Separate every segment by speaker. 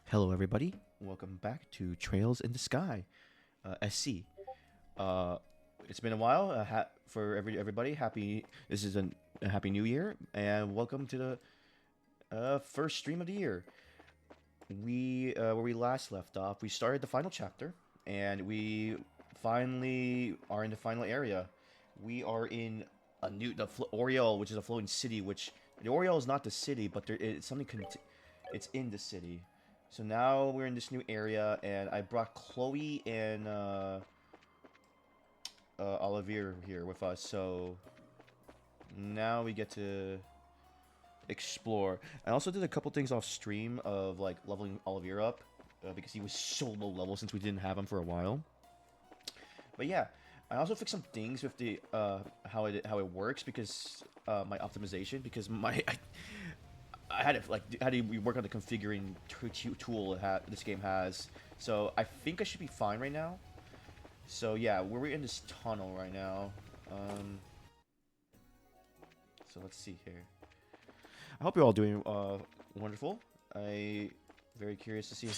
Speaker 1: Hello, everybody. Welcome back to Trails in the Sky, SC. Uh, it's been a while. For everybody, happy. This is a happy New Year, and welcome to the first stream of the year. We where we last left off, we started the final chapter, and we finally are in the final area. We are in Oriel, which is a floating city. Which the Oriel is not the city, but it's something. It's in the city. So now we're in this new area, and I brought Chloe and Olivier here with us. So now we get to explore. I also did a couple things off stream of like leveling Olivier up because he was so low level since we didn't have him for a while. But yeah, I also fixed some things with the how it works because my optimization because I had to work on the configuring tool this game has. So I think I should be fine right now. So yeah, we're in this tunnel right now. So let's see here. I hope you're all doing wonderful. I very curious to see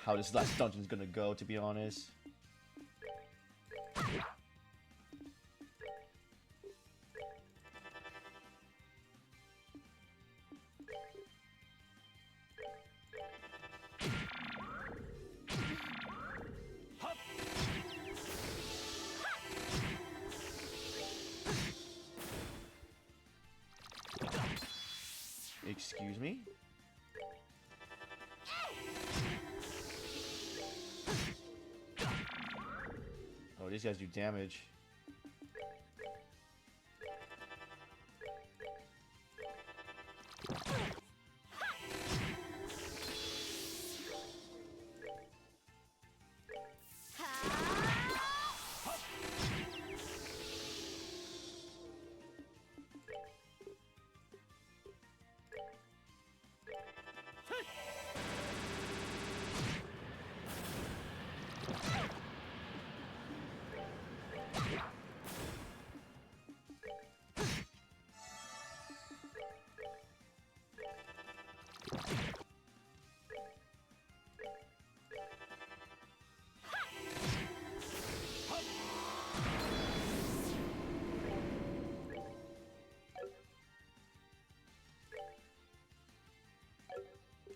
Speaker 1: how this last dungeon is gonna go. To be honest. Excuse me? Oh, these guys do damage.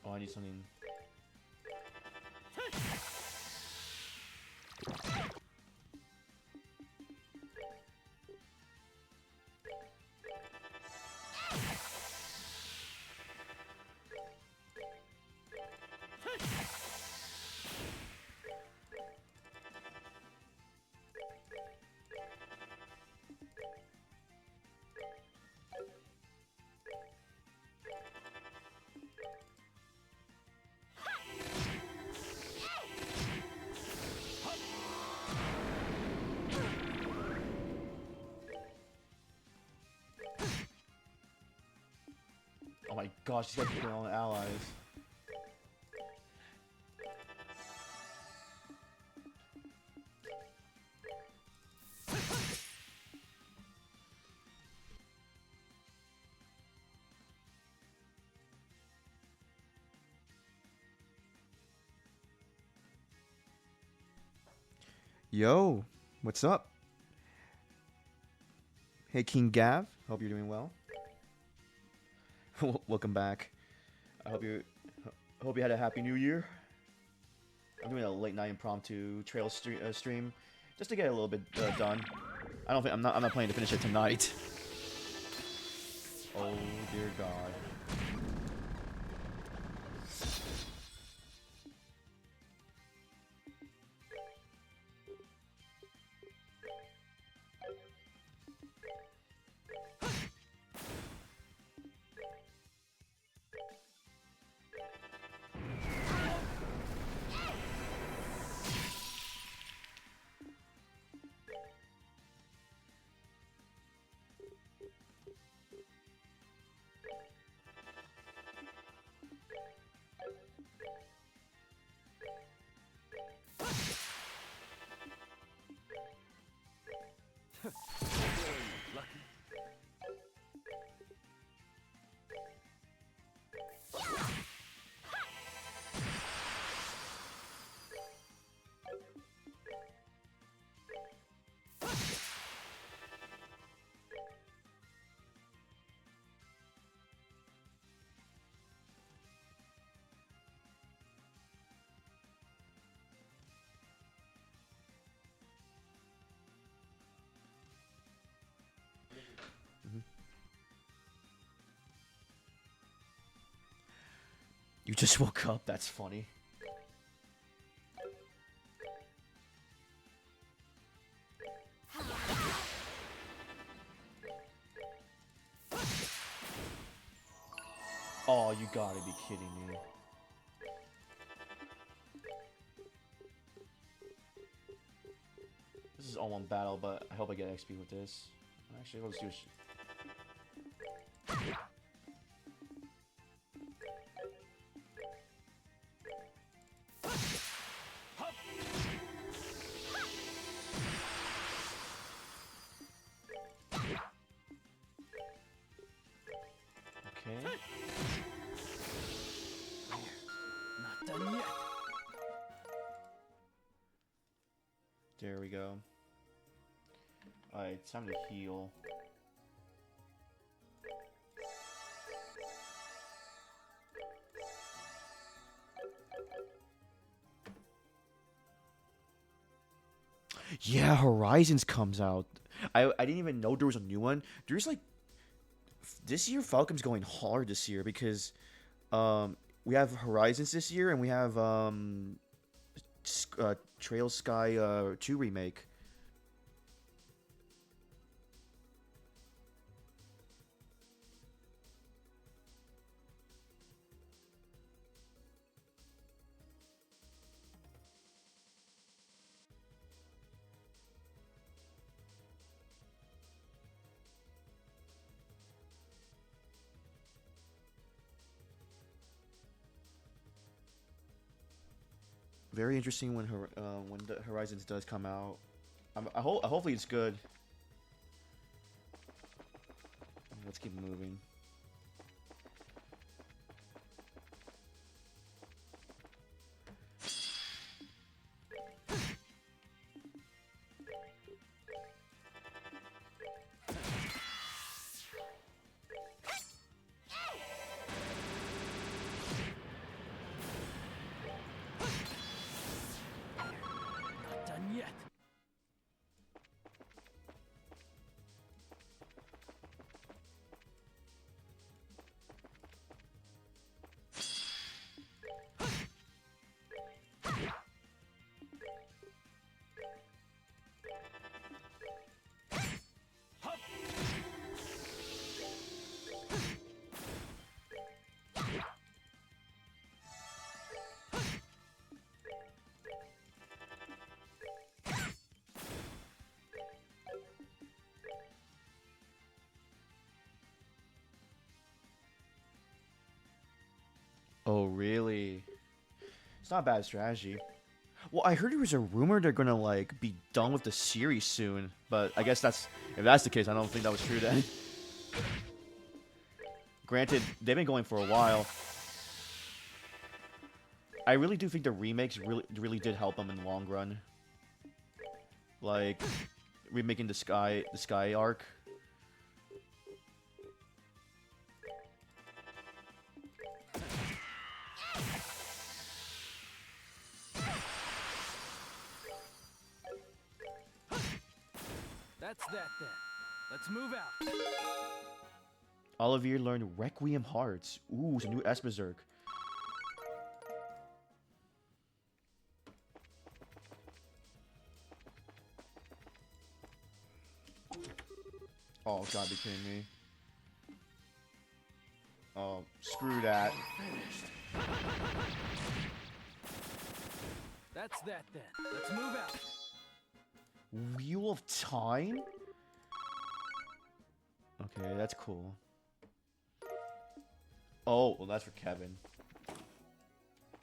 Speaker 1: Oh, I need something. Oh my gosh, these guys are killing allies. Yo, what's up? Hey, King Gav. Hope you're doing well. Welcome back. I hope you had a happy New Year. I'm doing a late night impromptu trail stream just to get a little bit done. I don't think I'm not planning to finish it tonight. Oh dear God. You just woke up? That's funny. Oh, you gotta be kidding me. This is all one battle, but I hope I get XP with this. Actually, let's do Okay.
Speaker 2: Not done yet.
Speaker 1: There we go. Alright, it's time to heal. Yeah, Horizons comes out. I didn't even know there was a new one. There's like this year Falcom's going hard this year because we have Horizons this year and we have Trail Sky 2 remake. Very interesting when the Horizons does come out. Hopefully it's good. Let's keep moving.
Speaker 2: Not done yet.
Speaker 1: Oh, really? It's not a bad strategy. Well, I heard there was a rumor they're gonna like be done with the series soon, but I guess if that's the case, I don't think that was true then. Granted, they've been going for a while. I really do think the remakes really did help them in the long run. Like remaking the Sky arc.
Speaker 2: That's that then. Let's move out.
Speaker 1: Olivier learned Requiem Hearts. Ooh, it's a new Berserk. Oh, God, be kidding me. Oh, screw that.
Speaker 2: That's that then. Let's move out.
Speaker 1: Wheel of Time? Okay, that's cool. Oh, well, that's for Kevin.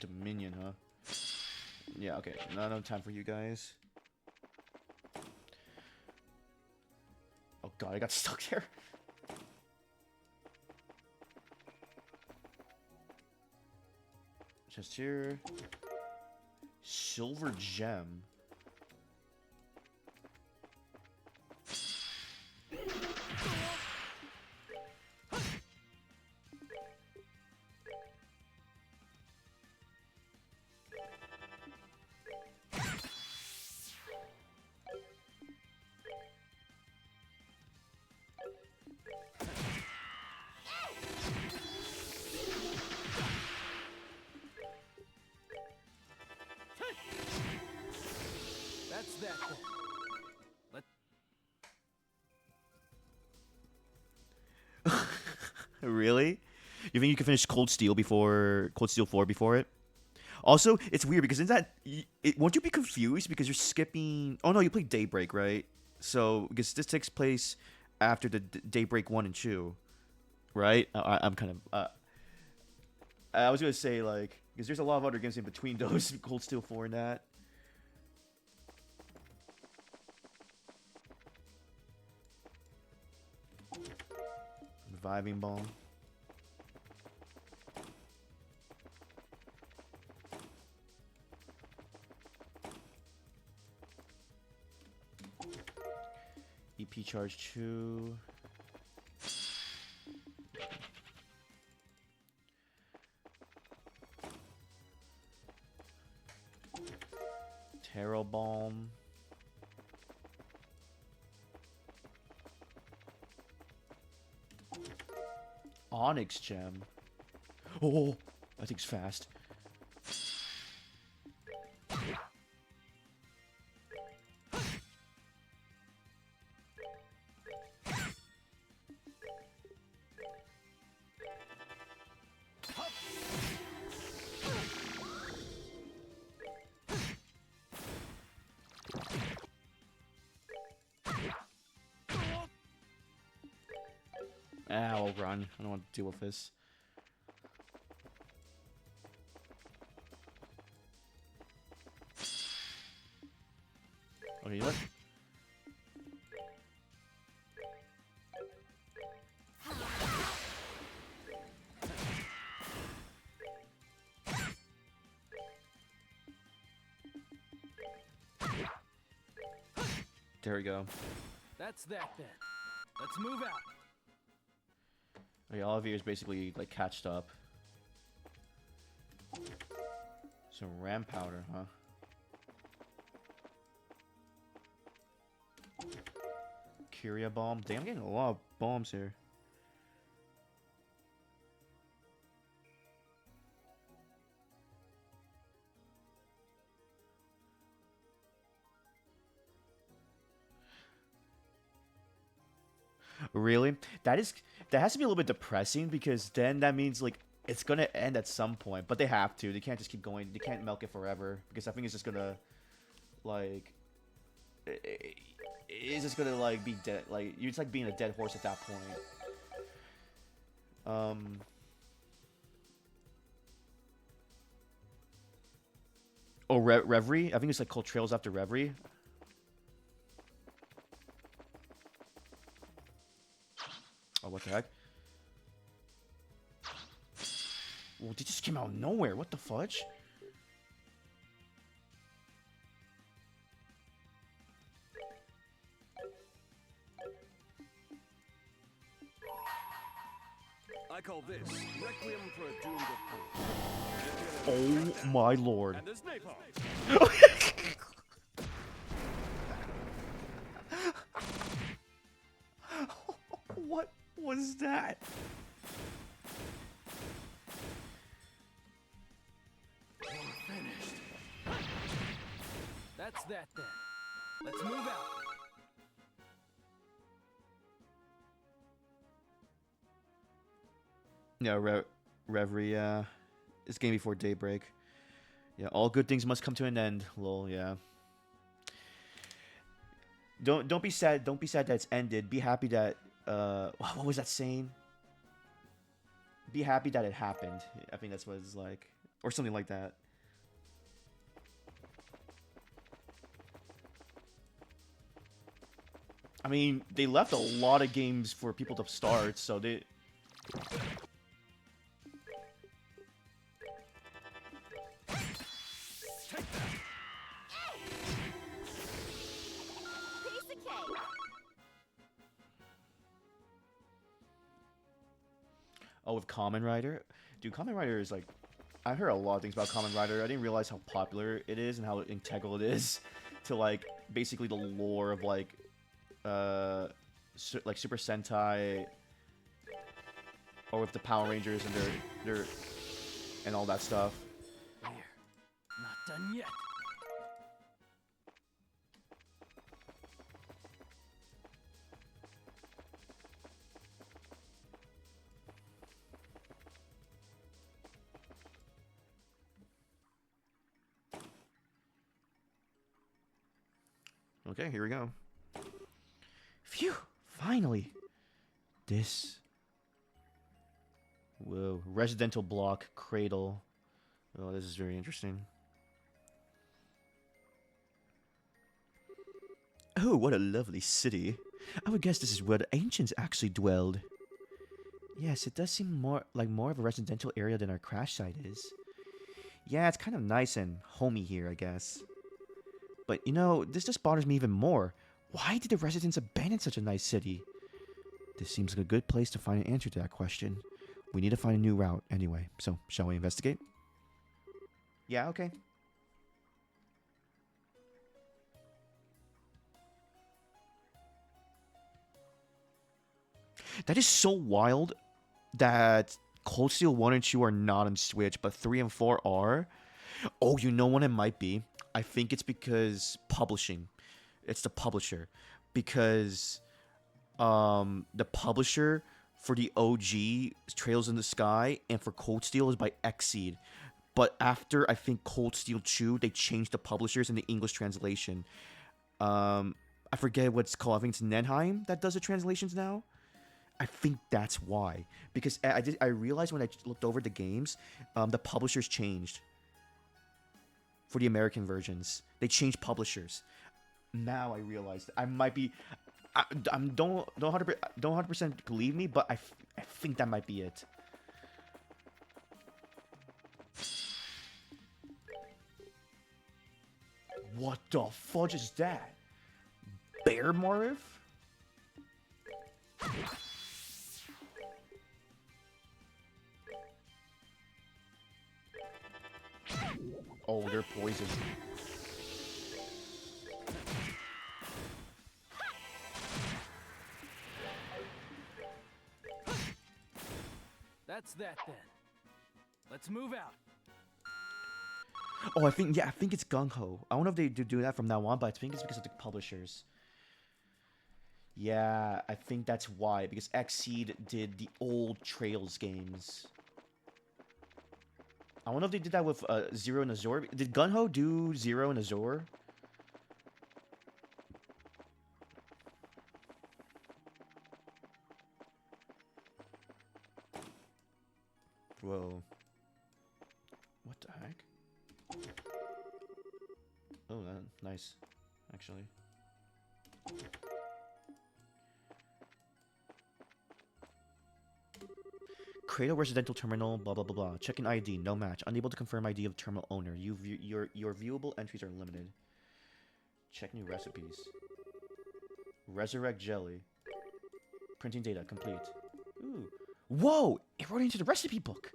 Speaker 1: Dominion, huh? Yeah, okay. No time for you guys. Oh god, I got stuck there. Just here. Silver gem. Really? You think you can finish Cold Steel 4 before it? Also, it's weird because in that, won't you be confused because you're skipping? Oh no, you played Daybreak, right? So because this takes place after the Daybreak 1 and 2, right? I'm kind of. I was gonna say like because there's a lot of other games in between those Cold Steel 4 and that. Reviving Bomb. EP Charge 2. Terror Bomb. Onyx Gem. Oh, that thing's fast. I'll run. I don't want to deal with this. Okay, you know what? There we go.
Speaker 2: That's that then. Let's move out.
Speaker 1: Okay, all of you is basically like catched up. Some ram powder, huh? Curia bomb. Damn, I'm getting a lot of bombs here. Really? That has to be a little bit depressing because then that means like it's gonna end at some point, but they have to. They can't just keep going. They can't milk it forever because I think it's just gonna like it's just gonna like be dead. Like it's like being a dead horse at that point. Oh, Reverie. I think it's like called Trails After Reverie. Oh, what the heck? Well, they just came out of nowhere. What the fudge?
Speaker 2: I call this Requiem for a Doomed Opponent.
Speaker 1: Oh my lord.
Speaker 2: And there's napalm.
Speaker 1: What was that?
Speaker 2: We're finished. That's that then. Let's move out.
Speaker 1: Yeah, Reverie, it's game before daybreak. Yeah, all good things must come to an end. Lol, yeah. Don't be sad. Don't be sad that it's ended. Be happy that what was that saying? Be happy that it happened. I think that's what it's like, or something like that. I mean, they left a lot of games for people to start, so they. Oh, with Kamen Rider? Dude, Kamen Rider is like... I heard a lot of things about Kamen Rider. I didn't realize how popular it is and how integral it is to, like, basically the lore of, like, like Super Sentai, or with the Power Rangers and their and all that stuff.
Speaker 2: We're not done yet.
Speaker 1: Okay, here we go. Phew! Finally! This... Whoa. Residential block, cradle. Oh, this is very interesting. Oh, what a lovely city. I would guess this is where the ancients actually dwelled. Yes, it does seem more of a residential area than our crash site is. Yeah, it's kind of nice and homey here, I guess. But, you know, this just bothers me even more. Why did the residents abandon such a nice city? This seems like a good place to find an answer to that question. We need to find a new route anyway, so shall we investigate? Yeah, okay. That is so wild that Cold Steel 1 and 2 are not on Switch, but 3 and 4 are. Oh, you know what it might be? I think it's because publishing. It's the publisher. Because the publisher for the OG Trails in the Sky and for Cold Steel is by Xseed. But after, I think, Cold Steel 2, they changed the publishers in the English translation. I forget what it's called. I think it's Nenheim that does the translations now. I think that's why. Because I realized when I looked over the games, the publishers changed. For the American versions. They changed publishers. Now I realized I might be... don't 100% believe me, but I think that might be it. What the fudge is that? Bear Morph? Oh, they're poisoned.
Speaker 2: That's that then. Let's move out.
Speaker 1: Oh, I think it's Gung Ho. I don't know if they do that from now on, but I think it's because of the publishers. Yeah, I think that's why, because Xseed did the old Trails games. I don't know if they did that with Zero and Azure. Did Gung Ho do Zero and Azure? Whoa. What the heck? Oh, nice. Actually. Cradle residential terminal, blah blah blah blah. Check in ID, no match. Unable to confirm ID of terminal owner. Your viewable entries are limited. Check new recipes. Resurrect jelly. Printing data complete. Ooh. Whoa! It wrote into the recipe book!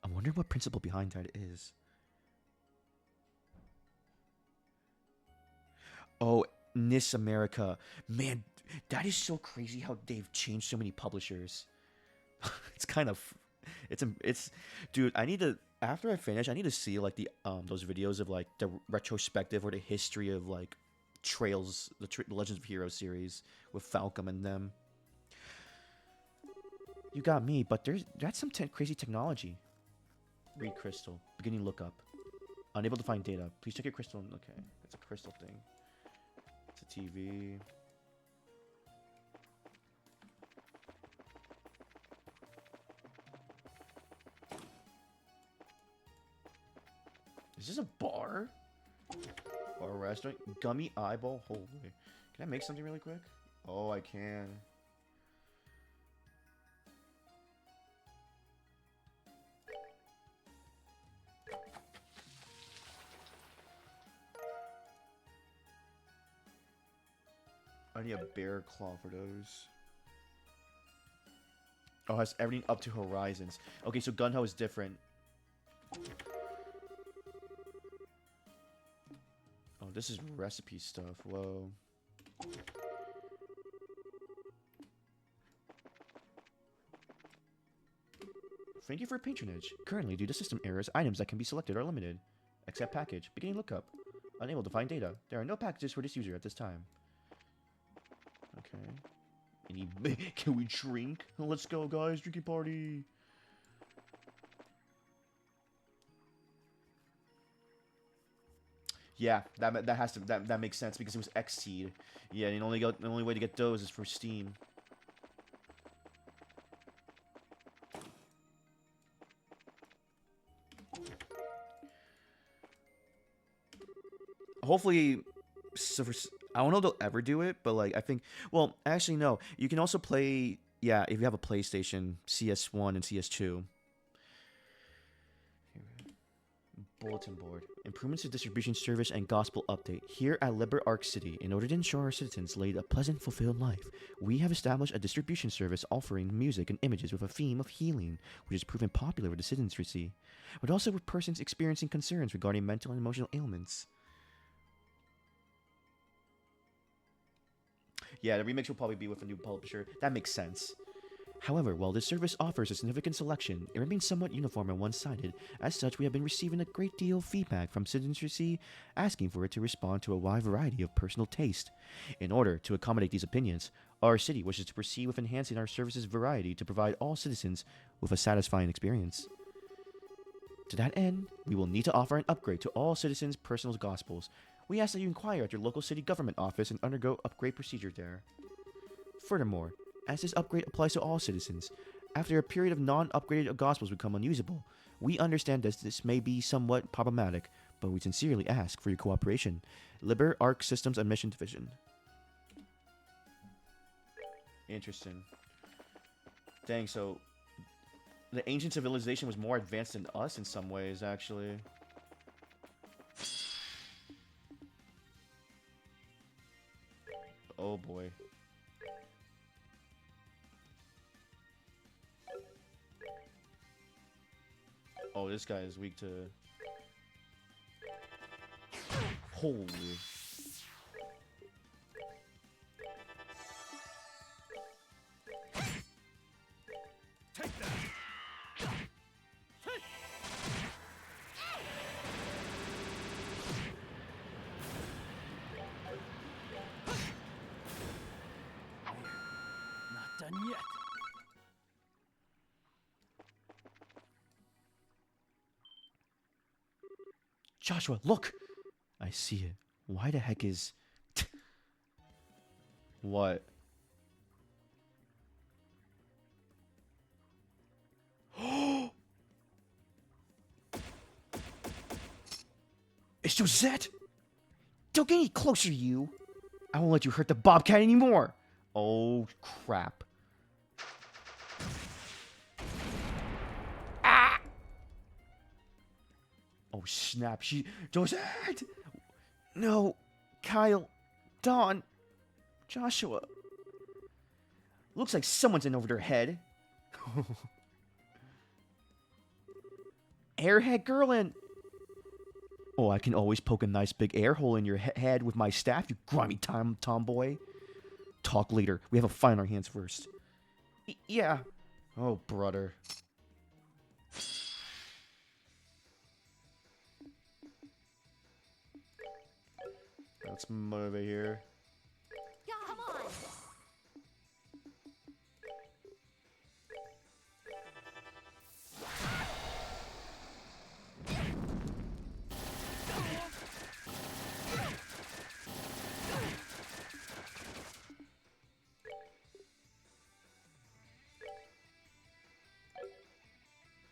Speaker 1: I wonder what principle behind that is. Oh, Nis America. Man, that is so crazy how they've changed so many publishers. It's kind of... It's... Dude, I need to... After I finish, I need to see, like, the those videos of, like, the retrospective or the history of, like, Trails, the Legends of Heroes series with Falcom and them. You got me, but that's some crazy technology. Read crystal. Beginning lookup. Unable to find data. Please check your crystal. Okay, it's a crystal thing. It's a TV. Is this a bar? Or a restaurant? Gummy eyeball? Holy. Can I make something really quick? Oh, I can. I need a bear claw for those. Oh, it has everything up to horizons. Okay, so Gung Ho is different. Oh, this is recipe stuff. Whoa. Thank you for patronage. Currently, due to system errors, items that can be selected are limited. Accept package. Beginning lookup. Unable to find data. There are no packages for this user at this time. Okay. Can we drink? Let's go, guys. Drinking party. Yeah, that has to that makes sense because it was Xseed. Yeah, and the only way to get those is for Steam. Hopefully, I don't know if they'll ever do it, but like I think, well, actually no. You can also play, yeah, if you have a PlayStation, CS1 and CS2. Bulletin board. Improvements to distribution service and gospel update. Here at Liber Arc City, in order to ensure our citizens lead a pleasant, fulfilled life, we have established a distribution service offering music and images with a theme of healing, which has proven popular with the citizenry, but also with persons experiencing concerns regarding mental and emotional ailments. Yeah, the remix will probably be with a new publisher. That makes sense. However, while this service offers a significant selection, it remains somewhat uniform and one-sided. As such, we have been receiving a great deal of feedback from citizenry asking for it to respond to a wide variety of personal taste. In order to accommodate these opinions, our city wishes to proceed with enhancing our services variety to provide all citizens with a satisfying experience. To that end, we will need to offer an upgrade to all citizens' personal gospels. We ask that you inquire at your local city government office and undergo upgrade procedure there. Furthermore, as this upgrade applies to all citizens, after a period of non-upgraded gospels become unusable, we understand that this may be somewhat problematic, but we sincerely ask for your cooperation. Liber Arc Systems Admission Division. Interesting. Dang, so the ancient civilization was more advanced than us in some ways, actually. Oh boy. Oh, this guy is weak to... Holy...
Speaker 2: Take that. Not done yet.
Speaker 1: Joshua, look! I see it. Why the heck is... What? It's Josette! Don't get any closer, you! I won't let you hurt the Bobcat anymore! Oh, crap. Ah! Oh, snap. Josette! No. Kyle. Dawn. Joshua. Looks like someone's in over their head. Airhead Gerlin. Oh, I can always poke a nice big air hole in your head with my staff, you grimy tomboy. Talk later. We have a fight on our hands first. Yeah. Oh, brother. Let's move over here.
Speaker 3: Come on.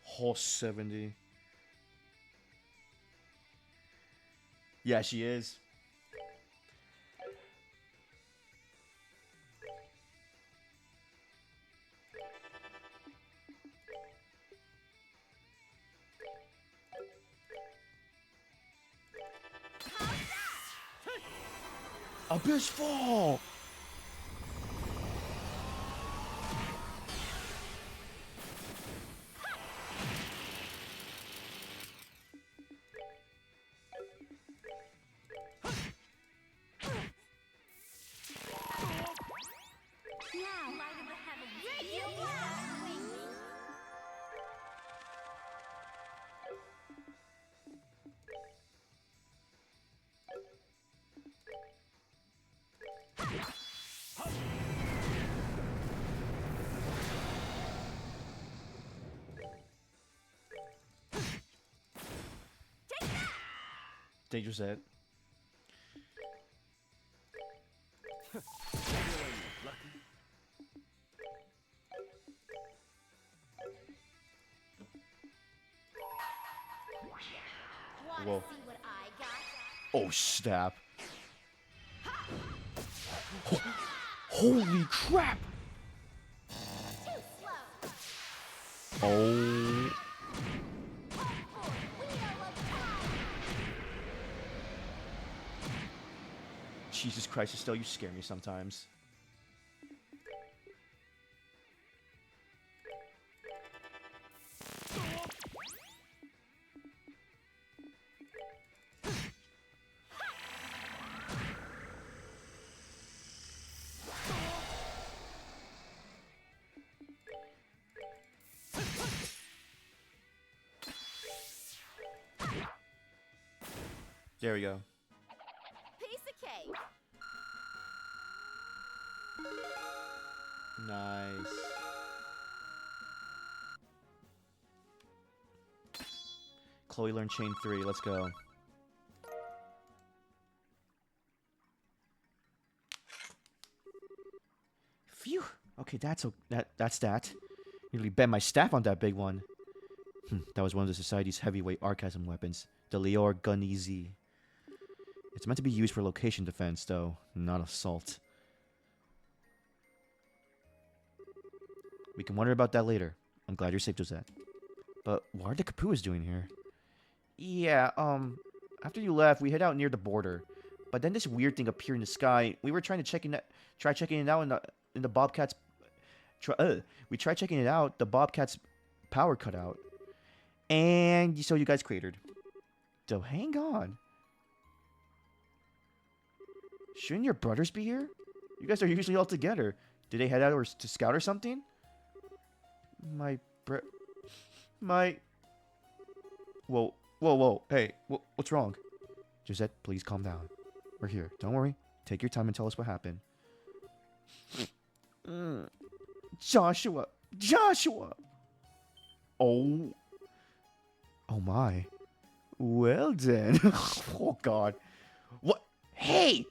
Speaker 1: Whole 70. Yeah, she is. Abyss Fall!
Speaker 3: Now, light of the heavens. You win.
Speaker 1: Dangerous Ed. Whoa.
Speaker 3: See what I got?
Speaker 1: Oh, snap. Holy crap!
Speaker 3: Too slow.
Speaker 1: Oh.
Speaker 3: Wheel of time.
Speaker 1: Jesus Christ, Estelle, you scare me sometimes. There we go.
Speaker 3: Piece of cake.
Speaker 1: Nice. Chloe learned chain 3. Let's go. Phew. Okay, that's that. Nearly bent my staff on that big one. That was one of the Society's heavyweight Archasm weapons, the Leor Gunny Z. It's meant to be used for location defense, though, not assault. We can wonder about that later. I'm glad you're safe, Josette. But what are the Kapuas doing here? Yeah, after you left, we hid out near the border. But then this weird thing appeared in the sky. We were trying to try checking it out in the Bobcat's. We tried checking it out. The Bobcat's power cut out, and so you guys cratered. So hang on. Shouldn't your brothers be here? You guys are usually all together. Did they head out to scout or something? Whoa. Hey, what's wrong? Josette, please calm down. We're here. Don't worry. Take your time and tell us what happened. Joshua! Oh my. Well then. Oh god. What? Hey!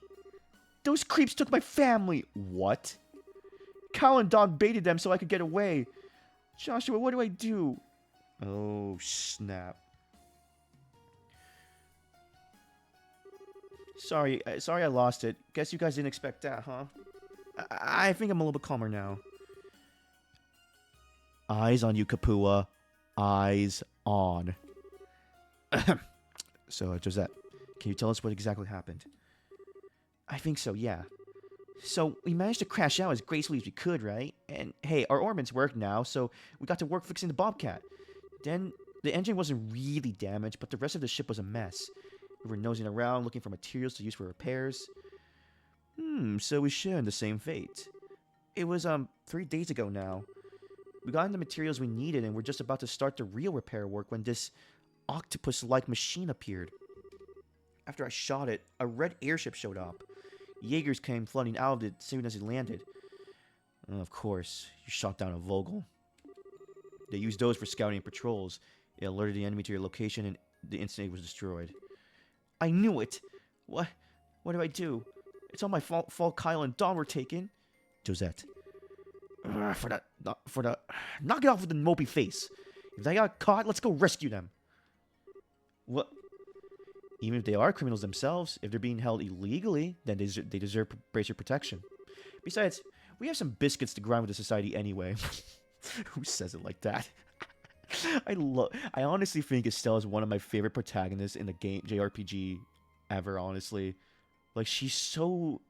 Speaker 1: Those creeps took my family. What? Cal and Don baited them so I could get away. Joshua, what do I do? Oh, snap. Sorry I lost it. Guess you guys didn't expect that, huh? I think I'm a little bit calmer now. Eyes on you, Kapua. Eyes on. So, Josette, can you tell us what exactly happened? I think so, yeah. So, we managed to crash out as gracefully as we could, right? And, hey, our orbits work now, so we got to work fixing the Bobcat. Then, the engine wasn't really damaged, but the rest of the ship was a mess. We were nosing around, looking for materials to use for repairs. So we shared the same fate. It was, 3 days ago now. We got in the materials we needed, and we're just about to start the real repair work when this octopus-like machine appeared. After I shot it, a red airship showed up. Jaegers came flooding out of it as soon as it landed. Of course, you shot down a Vogel. They used those for scouting and patrols. It alerted the enemy to your location, and the instant it was destroyed. I knew it! What do I do? It's all my fault Kyle and Don were taken. Josette. Knock it off with the mopey face. If they got caught, let's go rescue them. What? Even if they are criminals themselves, if they're being held illegally, then they deserve bracer protection. Besides, we have some biscuits to grind with the Society anyway. Who says it like that? I honestly think Estelle is one of my favorite protagonists in the game JRPG ever, honestly. Like, she's so...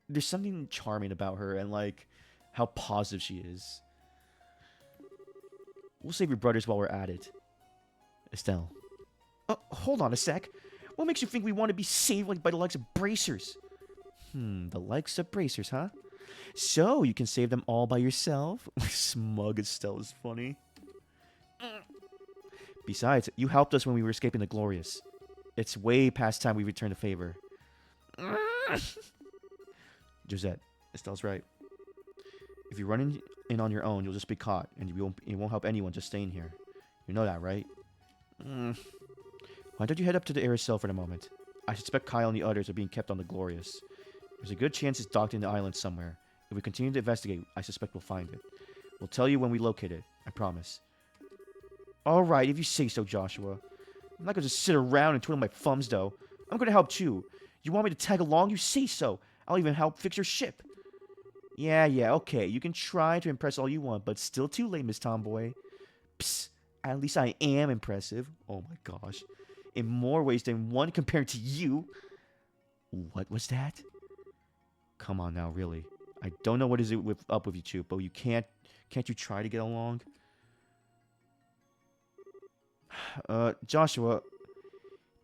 Speaker 1: There's something charming about her, and, like, how positive she is. We'll save your brothers while we're at it. Estelle. Hold on a sec. What makes you think we want to be saved like by the likes of bracers? The likes of bracers, huh? So, you can save them all by yourself? Smug Estelle is funny. Besides, you helped us when we were escaping the Glorious. It's way past time we return the favor. Josette, Estelle's right. If you run in on your own, you'll just be caught, and it won't help anyone just staying here. You know that, right? Why don't you head up to the Aerosol for the moment? I suspect Kyle and the others are being kept on the Glorious. There's a good chance it's docked in the island somewhere. If we continue to investigate, I suspect we'll find it. We'll tell you when we locate it, I promise. Alright, if you say so, Joshua. I'm not gonna just sit around and twiddle my thumbs, though. I'm gonna help too. You want me to tag along? You say so. I'll even help fix your ship. Yeah, okay. You can try to impress all you want, but still too late, Miss Tomboy. Psst. At least I am impressive. Oh my gosh. In more ways than one compared to you. What was that? Come on now, really. I don't know what is it up with you two, but you can't you try to get along? Joshua,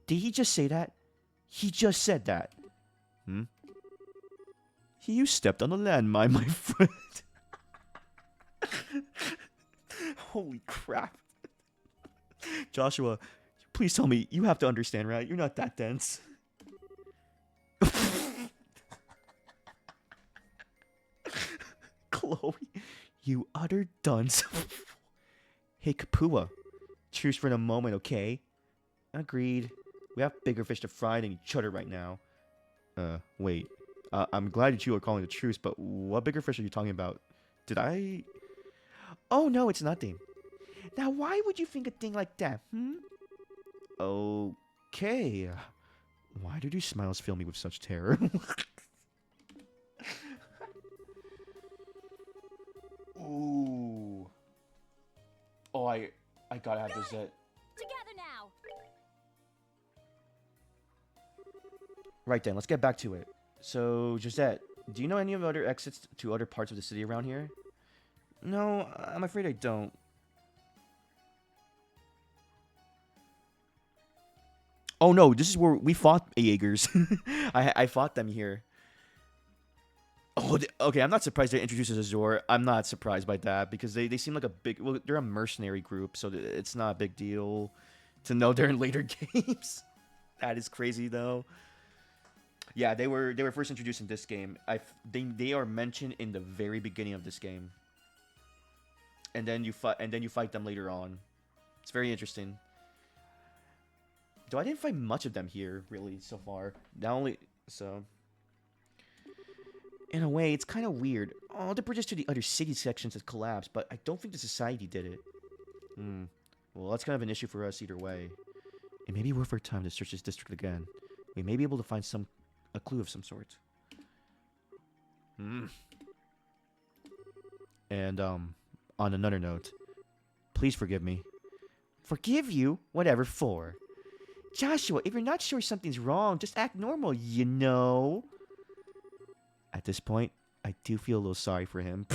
Speaker 1: did he just say that? He just said that. You stepped on a landmine, my friend. Holy crap. Joshua, please tell me, you have to understand, right? You're not that dense. Chloe, you utter dunce. Hey, Kapua. Cheers for the moment, okay? Agreed. We have bigger fish to fry than each other right now. Wait. I'm glad that you are calling the truce, but what bigger fish are you talking about? Did I... Oh, no, it's nothing. Now, why would you think a thing like that, Okay. Why do these smiles fill me with such terror? Ooh. Oh, I gotta have this set.
Speaker 3: Together now.
Speaker 1: Right then, let's get back to it. So, Josette, do you know any of the other exits to other parts of the city around here? No, I'm afraid I don't. Oh no, this is where we fought Jaegers. I fought them here. Oh, okay, I'm not surprised they introduced Azure. I'm not surprised by that, because they seem like a big... Well, they're a mercenary group, so it's not a big deal to know they're in later games. That is crazy, though. Yeah, they were first introduced in this game. They are mentioned in the very beginning of this game, and then you fight them later on. It's very interesting. Though I didn't find much of them here really so far. Not only so. In a way, it's kind of weird. All the bridges to the other city sections have collapsed, but I don't think the society did it. Well, that's kind of an issue for us either way. It may be worth our time to search this district again. We may be able to find a clue of some sort. And, on another note, please forgive me. Forgive you? Whatever for. Joshua, if you're not sure something's wrong, just act normal, you know? At this point, I do feel a little sorry for him.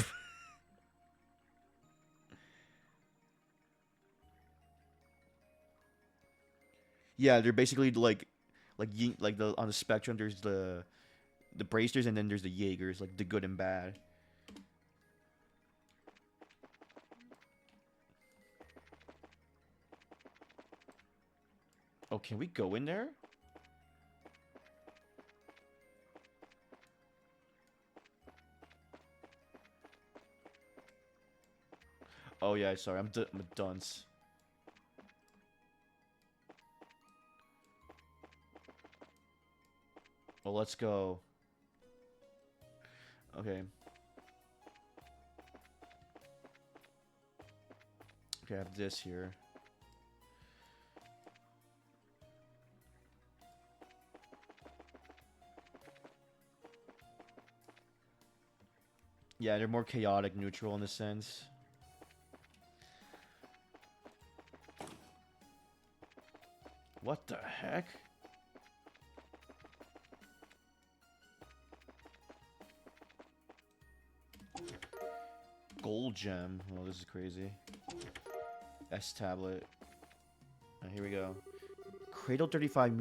Speaker 1: Yeah, they're basically like on the spectrum. There's the Bracers, and then there's the Jaegers, like the good and bad. Oh, can we go in there? Oh yeah, sorry, I'm a dunce. Well, let's go. Okay. Okay, I have this here. Yeah, they're more chaotic, neutral in a sense. What the heck? Gold gem. Oh, this is crazy. S tablet. Here we go. Cradle 35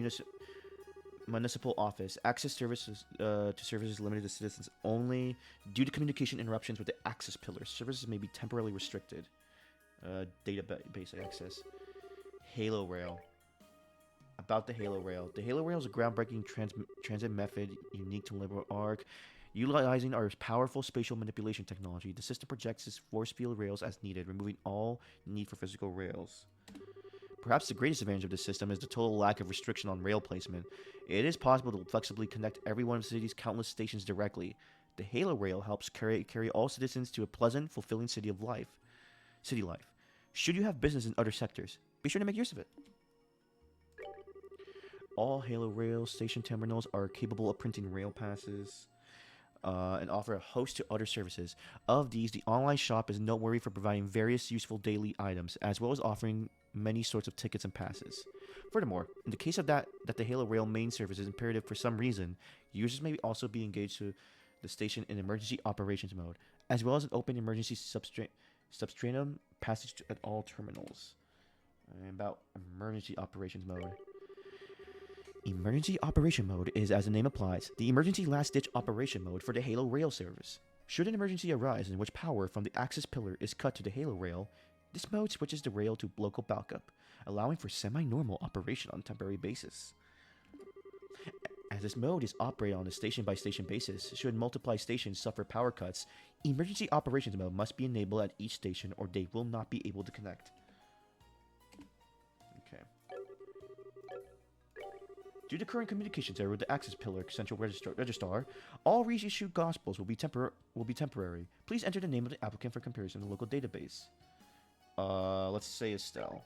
Speaker 1: municipal office. Access services to services limited to citizens only. Due to communication interruptions with the access pillars, services may be temporarily restricted. Database access. Halo Rail. About the Halo Rail. The Halo Rail is a groundbreaking transit method unique to Liberal Arc. Utilizing our powerful spatial manipulation technology, the system projects its force field rails as needed, removing all need for physical rails. Perhaps the greatest advantage of this system is the total lack of restriction on rail placement. It is possible to flexibly connect every one of the city's countless stations directly. The Halo Rail helps carry all citizens to a pleasant, fulfilling city life. Should you have business in other sectors, be sure to make use of it. all Halo Rail station terminals are capable of printing rail passes and offer a host to other services. Of these, the online shop is noteworthy for providing various useful daily items, as well as offering many sorts of tickets and passes. Furthermore, in the case of that the Halo Rail main service is imperative for some reason, users may also be engaged to the station in emergency operations mode, as well as an open emergency substratum passage at all terminals. About emergency operations mode. Emergency operation mode is, as the name implies, the emergency last-ditch operation mode for the Halo Rail service. Should an emergency arise in which power from the access pillar is cut to the Halo Rail, this mode switches the rail to local backup, allowing for semi-normal operation on a temporary basis. As this mode is operated on a station-by-station basis, should multiple stations suffer power cuts, emergency operations mode must be enabled at each station or they will not be able to connect. Okay. Due to current communications error with the access pillar central registrar, all reissued gospels will be temporary. Please enter the name of the applicant for comparison in the local database. Let's say Estelle.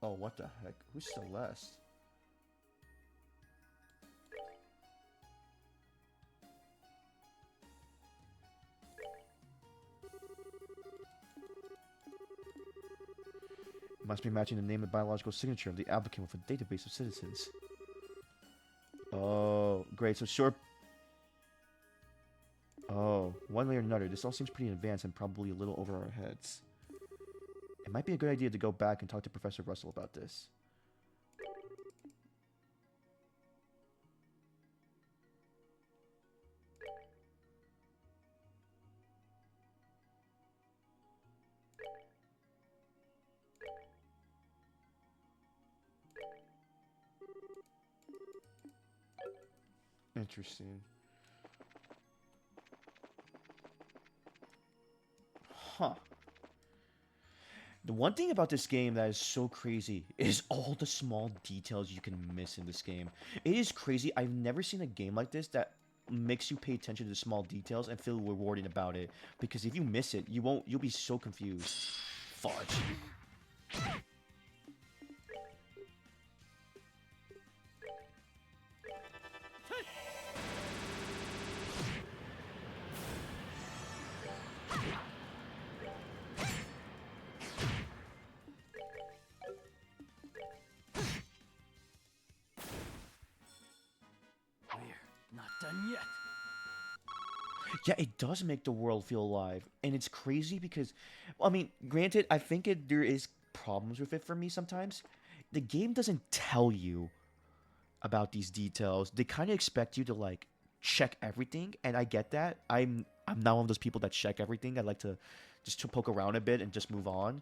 Speaker 1: Oh, what the heck? Who's Celeste? Must be matching the name and biological signature of the applicant with a database of citizens. Oh, great. So short. Oh, one way or another, this all seems pretty advanced and probably a little over our heads. It might be a good idea to go back and talk to Professor Russell about this. Interesting. Huh. The one thing about this game that is so crazy is all the small details you can miss in this game. It is crazy. I've never seen a game like this that makes you pay attention to the small details and feel rewarding about it. Because if you miss it, you'll be so confused. Fudge.
Speaker 2: Not done yet.
Speaker 1: Yeah, it does make the world feel alive, and it's crazy because, I mean, granted, I think there is problems with it for me sometimes. The game doesn't tell you about these details. They kind of expect you to like check everything, and I get that. I'm not one of those people that check everything. I like to just to poke around a bit and just move on.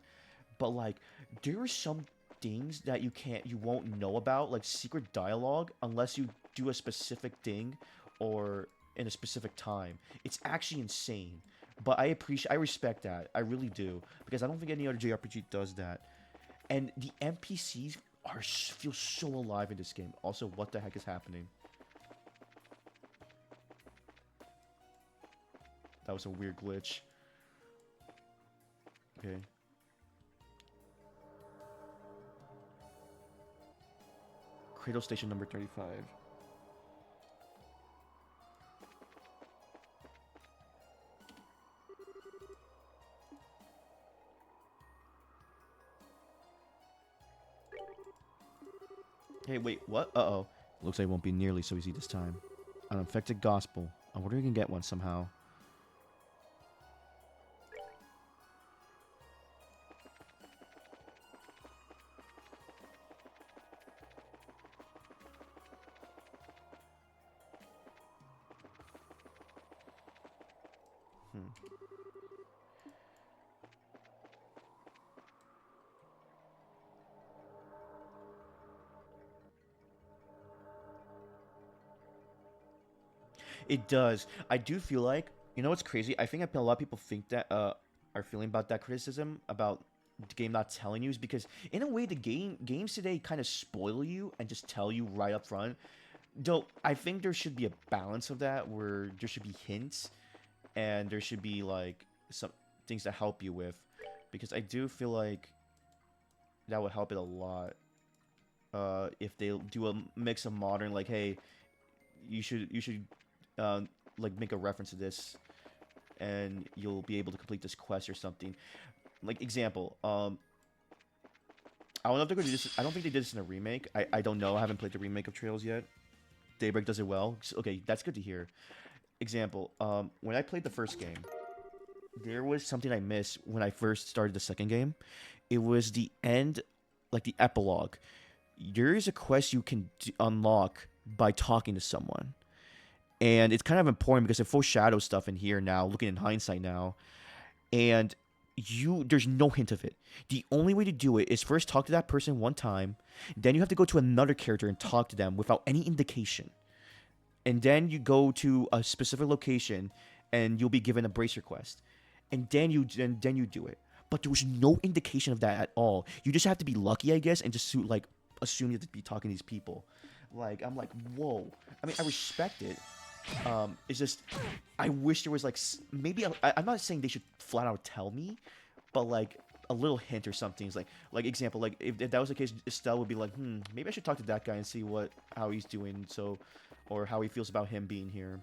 Speaker 1: But like, there are some things that you won't know about, like secret dialogue, unless you do a specific thing or in a specific time. It's actually insane, but I respect that. I really do, because I don't think any other JRPG does that. And the NPCs feel so alive in this game. Also, what the heck is happening? That was a weird glitch. Okay. Cradle Station number 35. Hey, wait, what? Uh-oh. Looks like it won't be nearly so easy this time. An infected gospel. I wonder if we can get one somehow. It does. I do feel like, you know what's crazy? I think a lot of people think that are feeling about that criticism about the game not telling you is because in a way the games today kind of spoil you and just tell you right up front. Though I think there should be a balance of that where there should be hints and there should be like some things to help you with. because I do feel like that would help it a lot. If they do a mix of modern, like, hey, you should like make a reference to this, and you'll be able to complete this quest or something. Like example, I don't know if they're gonna do this. I don't think they did this in a remake. I don't know. I haven't played the remake of Trails yet. Daybreak does it well. Okay, that's good to hear. Example, when I played the first game, there was something I missed when I first started the second game. It was the end, like the epilogue. There is a quest you can unlock by talking to someone. And it's kind of important because it foreshadows stuff in here now, looking in hindsight now. And there's no hint of it. The only way to do it is first talk to that person one time, then you have to go to another character and talk to them without any indication. And then you go to a specific location and you'll be given a bracer quest. And then you do it. But there was no indication of that at all. You just have to be lucky, I guess, and just assume you have to be talking to these people. Like, I'm like, whoa. I mean, I respect it. It's just, I wish there was like, maybe, I'm not saying they should flat out tell me, but like a little hint or something. Is like example, like if that was the case, Estelle would be like, maybe I should talk to that guy and see how he's doing, or how he feels about him being here.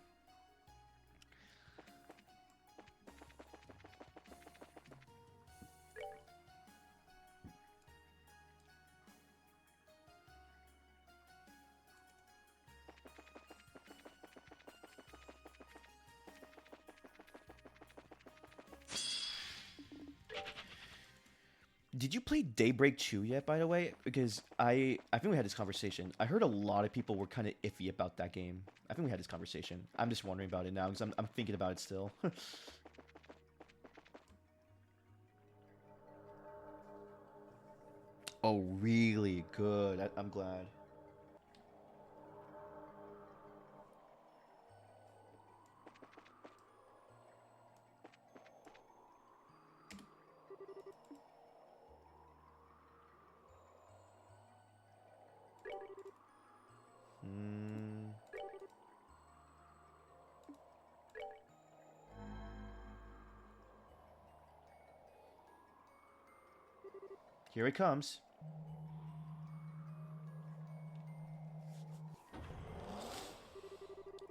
Speaker 1: Did you play Daybreak 2 yet, by the way? Because I think we had this conversation. I heard a lot of people were kind of iffy about that game. I think we had this conversation. I'm just wondering about it now because I'm thinking about it still. Oh, really? Good. I'm glad. Here it comes.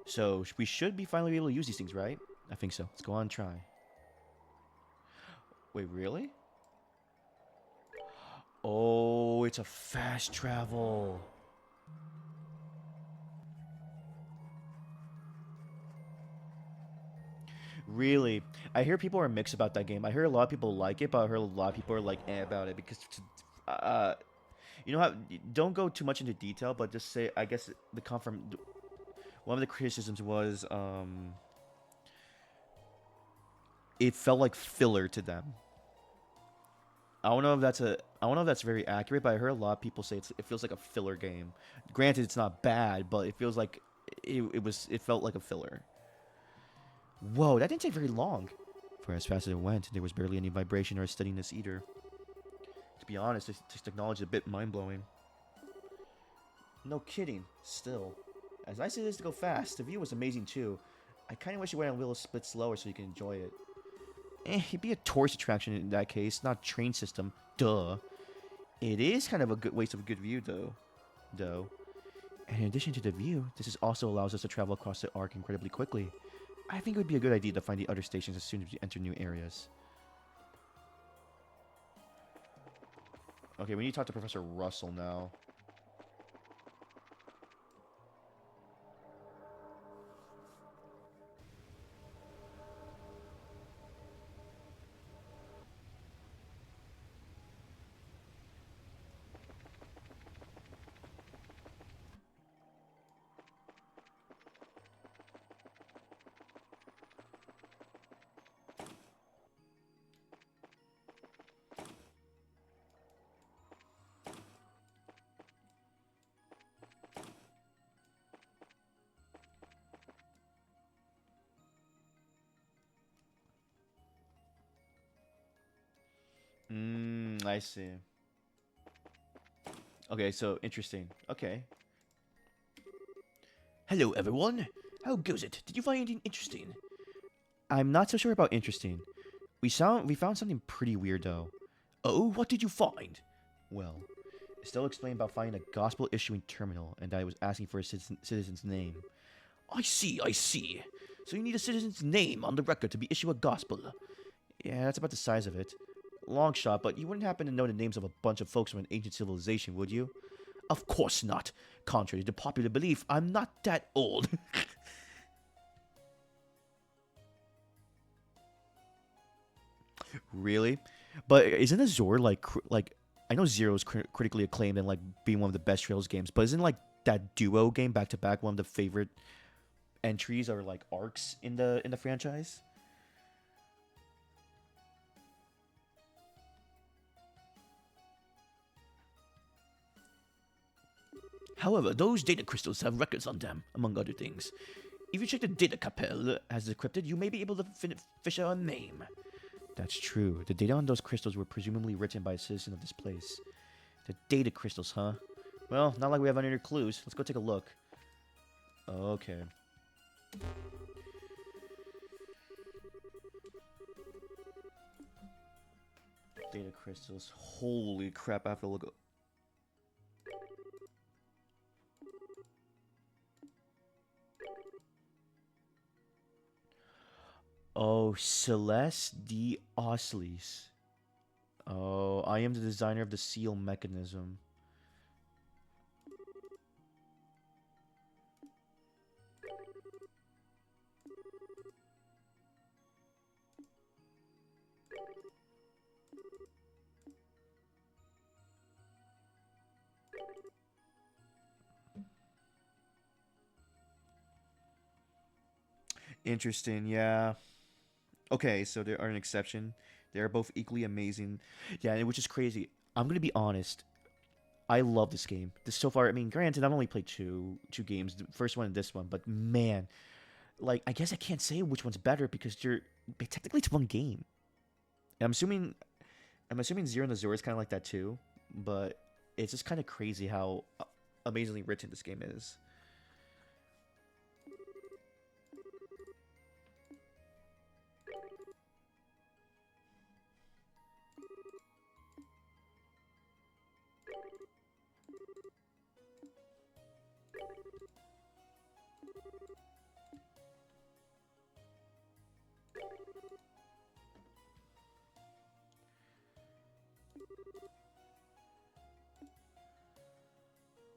Speaker 1: So we should be finally able to use these things, right? I think so. Let's go on and try. Wait, really? Oh, it's a fast travel. Really? I hear people are mixed about that game. I hear a lot of people like it, but I heard a lot of people are like about it because, you know how? Don't go too much into detail, but just say I guess one of the criticisms was it felt like filler to them. I don't know if that's very accurate, but I heard a lot of people say it feels like a filler game. Granted, it's not bad, but it feels like it felt like a filler. Whoa, that didn't take very long. For as fast as it went, there was barely any vibration or steadiness either. To be honest, this technology is a bit mind-blowing. No kidding, still. As nice as it is to go fast, the view was amazing too. I kinda wish it went a little bit slower so you can enjoy it. It'd be a tourist attraction in that case, not a train system. Duh. It is kind of a good waste of a good view though. And in addition to the view, this also allows us to travel across the arc incredibly quickly. I think it would be a good idea to find the other stations as soon as we enter new areas. Okay, we need to talk to Professor Russell now. I see. Okay, so interesting. Okay. Hello, everyone. How goes it? Did you find anything interesting? I'm not so sure about interesting. We found something pretty weird though. Oh, what did you find? Well, Estelle explained about finding a gospel issuing terminal, and I was asking for a citizen's name. I see, I see. So you need a citizen's name on the record to be issued a gospel. Yeah, that's about the size of it. Long shot, but you wouldn't happen to know the names of a bunch of folks from an ancient civilization, would you? Of course not. Contrary to popular belief, I'm not that old. Really? But isn't Azure like I know Zero is critically acclaimed and like being one of the best Trails games, but isn't like that duo game back to back one of the favorite entries or like arcs in the franchise? However, those data crystals have records on them, among other things. If you check the data capelle as decrypted, you may be able to fish out a name. That's true. The data on those crystals were presumably written by a citizen of this place. The data crystals, huh? Well, not like we have any other clues. Let's go take a look. Okay. Data crystals. Holy crap, I have to look. Oh, Celeste D. Osleys. Oh, I am the designer of the seal mechanism. Interesting, yeah. Okay, so there are an exception. They are both equally amazing. Yeah, which is crazy. I'm gonna be honest. I love this game. This so far. I mean, granted, I've only played two games. The first one and this one, but man, like I guess I can't say which one's better because technically it's one game. And I'm assuming Zero and Azure is kind of like that too. But it's just kind of crazy how amazingly written this game is.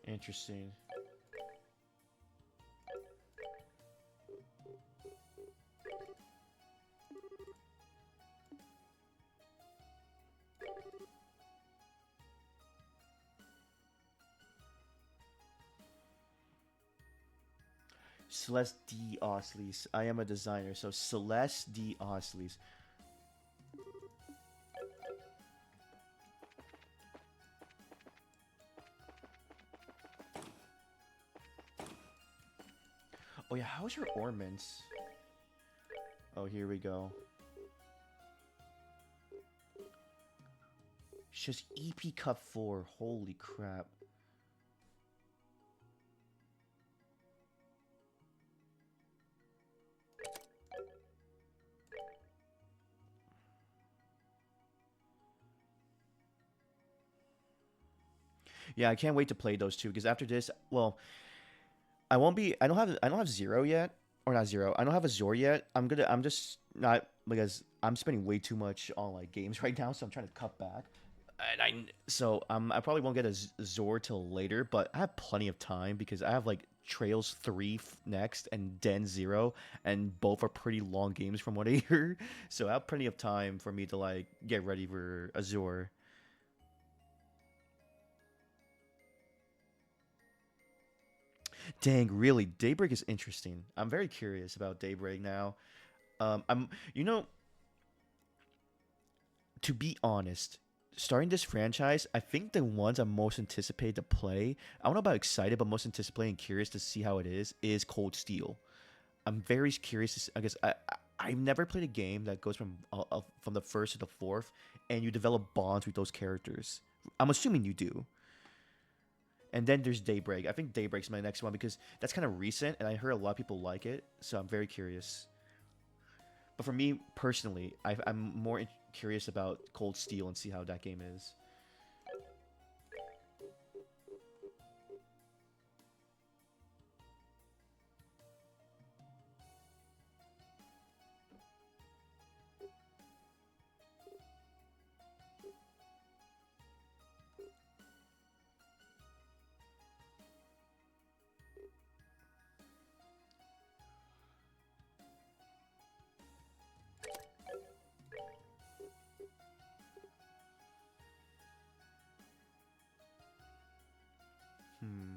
Speaker 1: Interesting. Celeste D. Osleys. I am a designer, so Celeste D. Osleys. Oh yeah, how's your ornaments? Oh, here we go. She's EP Cup 4. Holy crap. Yeah, I can't wait to play those two because after this, well, I won't be. I don't have Zero yet, or not Zero. I don't have Azure yet. I'm just not because I'm spending way too much on like games right now, so I'm trying to cut back. And I probably won't get a Azure till later, but I have plenty of time because I have like Trails 3 next and then Zero, and both are pretty long games from what I hear. So I have plenty of time for me to like get ready for Azure. Dang, really, Daybreak is interesting. I'm very curious about Daybreak now. I'm, you know, to be honest, starting this franchise, I think the ones I'm most anticipated to play, I don't know about excited, but most anticipated and curious to see how it is Cold Steel. I'm very curious. I guess I've never played a game that goes from the first to the fourth, and you develop bonds with those characters. I'm assuming you do. And then there's Daybreak. I think Daybreak's my next one because that's kind of recent, and I heard a lot of people like it, so I'm very curious. But for me personally, I'm more curious about Cold Steel and see how that game is. Hmm.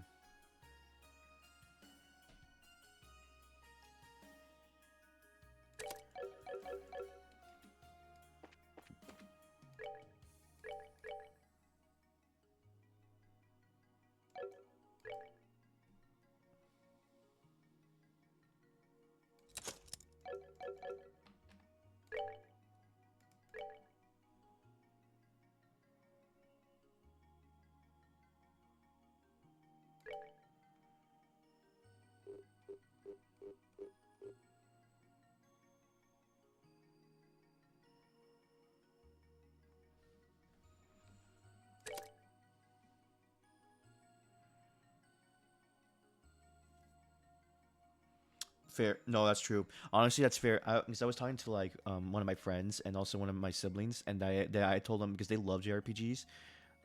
Speaker 1: Fair. No, that's true. Honestly, that's fair. Because I was talking to like one of my friends and also one of my siblings, and I told them because they love JRPGs,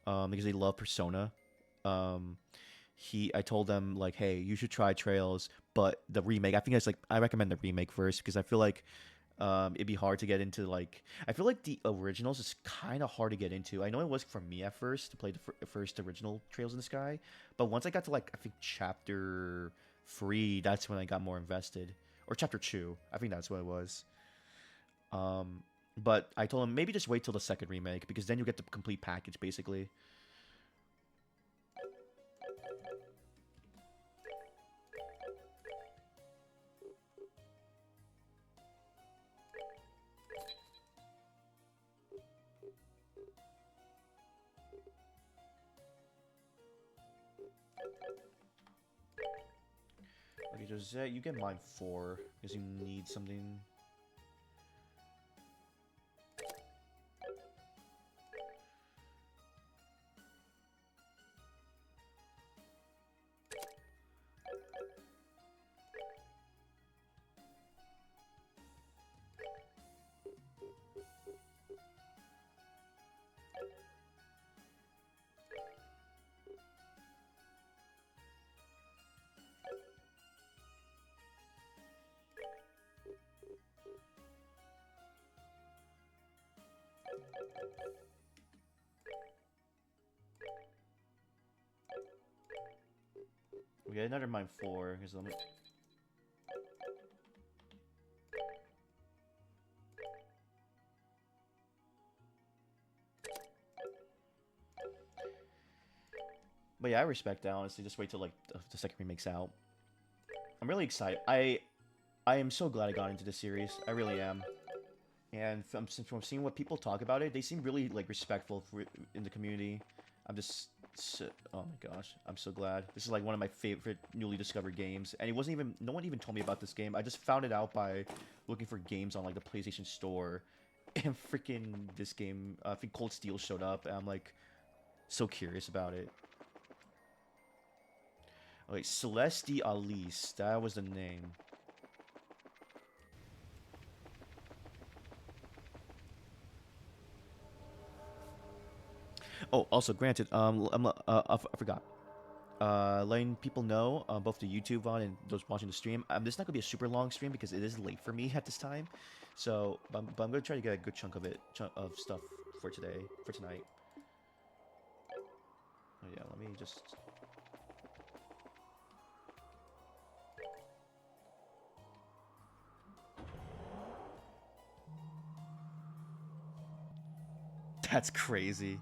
Speaker 1: because they love Persona. Um, I told them like, hey, you should try Trails, but the remake. I think it's like I recommend the remake first because I feel like it'd be hard to get into like I feel like the originals is kind of hard to get into. I know it was for me at first to play the first original Trails in the Sky, but once I got to like I think chapter 3, that's when I got more invested, or chapter 2. I think that's what it was. But I told him maybe just wait till the second remake because then you get the complete package basically. Okay, Josette, you get mine 4 because you need something. We get another mine 4 because let me. But yeah, I respect that. Honestly, just wait till like the second remake's out. I'm really excited. I am so glad I got into this series. I really am. And from seeing what people talk about it, they seem really like respectful in the community. I'm just oh my gosh, I'm so glad. This is like one of my favorite newly discovered games, and it wasn't even no one even told me about this game. I just found it out by looking for games on like the PlayStation Store, and freaking this game. I think Cold Steel showed up, and I'm like so curious about it. Okay, Celeste Alice, that was the name. Oh, also, granted, I forgot. Letting people know, both the YouTube on and those watching the stream, this is not gonna be a super long stream because it is late for me at this time. So, but I'm gonna try to get a good chunk of it, of stuff for today, for tonight. Oh yeah, let me just. That's crazy.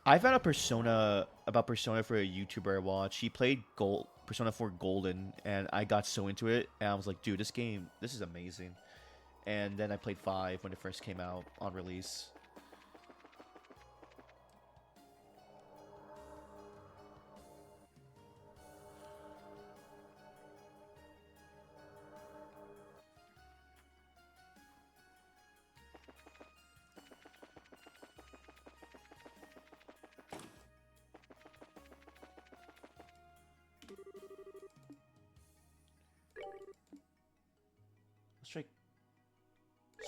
Speaker 1: I found a Persona for a YouTuber I watched. He played Persona 4 Golden, and I got so into it, and I was like, dude, this is amazing. And then I played 5 when it first came out on release.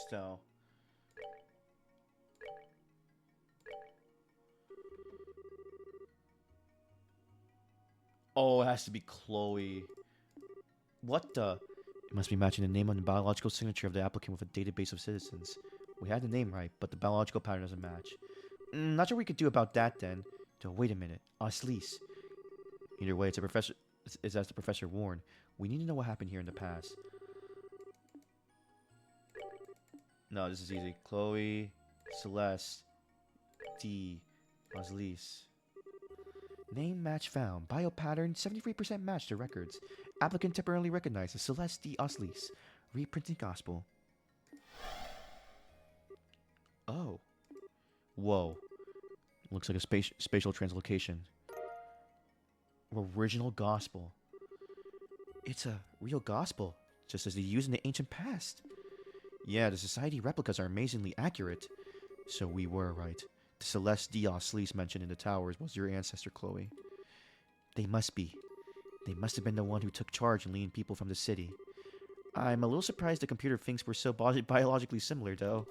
Speaker 1: tell. Oh, it has to be Chloe. What the? It must be matching the name on the biological signature of the applicant with a database of citizens. We had the name right, but the biological pattern doesn't match. Not sure what we could do about that then. So wait a minute. Oslease. Either way, it's a professor. It's as the professor warned. We need to know what happened here in the past. No, this is easy. Chloe, Celeste, D, Oslease. Name match found. Bio pattern 73% match to records. Applicant temporarily recognized as Celeste D. Oslease. Reprinting gospel. Oh. Whoa. Looks like a spatial translocation. Original gospel. It's a real gospel, just as they used in the ancient past. Yeah, the society replicas are amazingly accurate. So we were right. The Celeste D. Oslease mentioned in the towers was your ancestor, Chloe. They must be. They must have been the one who took charge and leading people from the city. I'm a little surprised the computer thinks we're so biologically similar, though.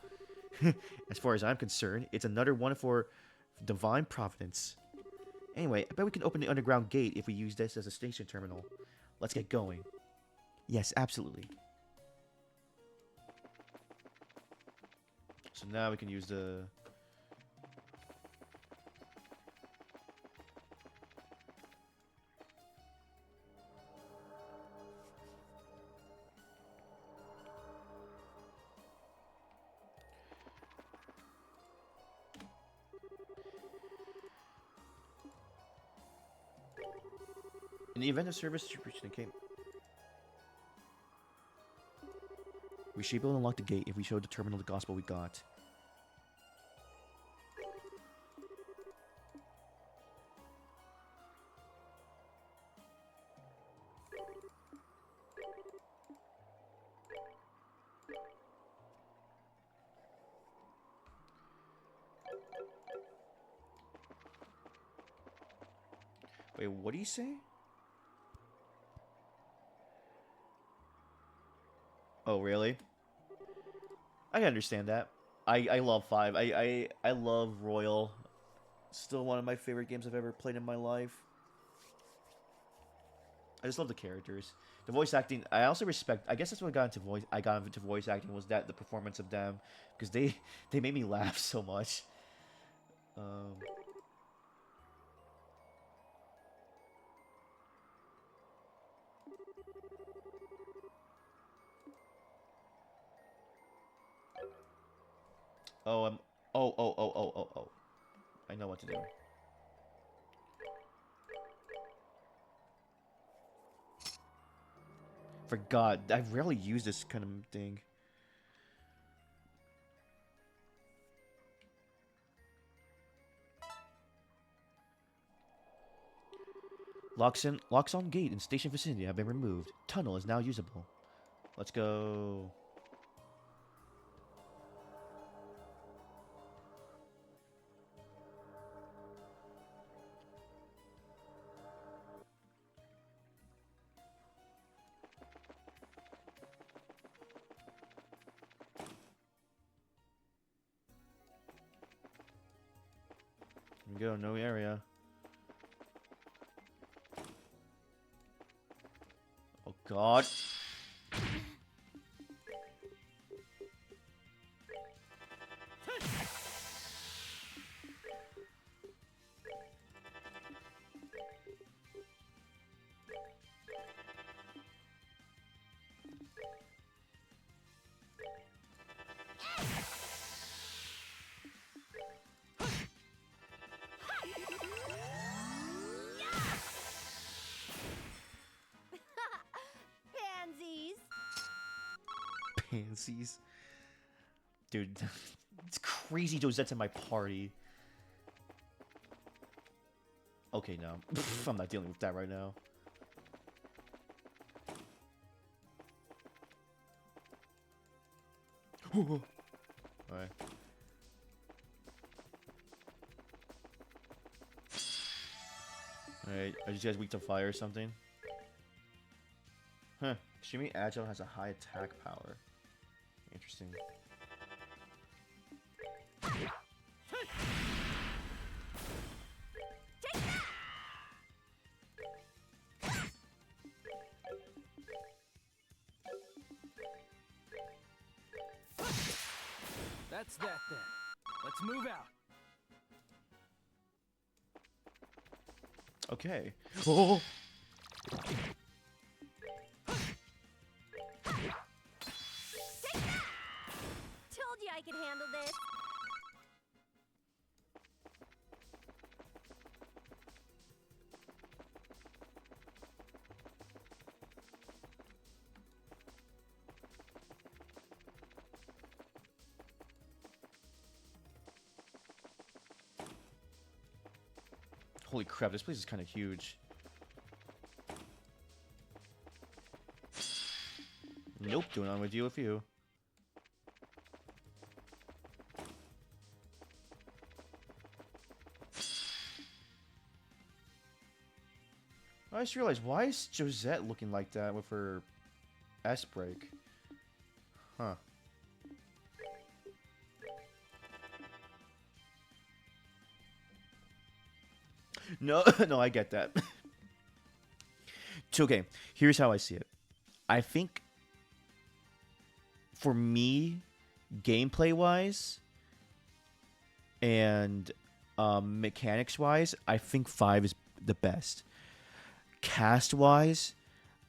Speaker 1: As far as I'm concerned, it's another one for divine providence. Anyway, I bet we can open the underground gate if we use this as a station terminal. Let's get going. Yes, absolutely. So now we can use the... In the event of service distribution came, we should be able to unlock the gate if we show the terminal the gospel we got. Wait, what do you say? Oh, really? I can understand that. I love 5. I love Royal. Still one of my favorite games I've ever played in my life. I just love the characters. The voice acting, I also respect. I guess that's what I got into voice acting was that the performance of them, because they made me laugh so much. Oh, oh. I know what to do. Forgot. I rarely use this kind of thing. Locks on gate in station vicinity have been removed. Tunnel is now usable. Let's go. Here we go, no area. Oh god.
Speaker 3: Pansies.
Speaker 1: Pansies. Dude, it's crazy Josette's in my party. Okay, no. I'm not dealing with that right now. Alright. Alright, are you guys weak to fire or something? Huh. Extremely Agile has a high attack power. Interesting.
Speaker 2: That's that then. Let's move out.
Speaker 1: Okay. Oh.
Speaker 3: Told you I could handle this.
Speaker 1: Holy crap, this place is kind of huge. Nope, doing on with you with you. I just realized, why is Josette looking like that with her S-break? Huh. No, no, I get that. So, okay, here's how I see it. I think, for me, gameplay-wise and mechanics-wise, I think 5 is the best. Cast-wise,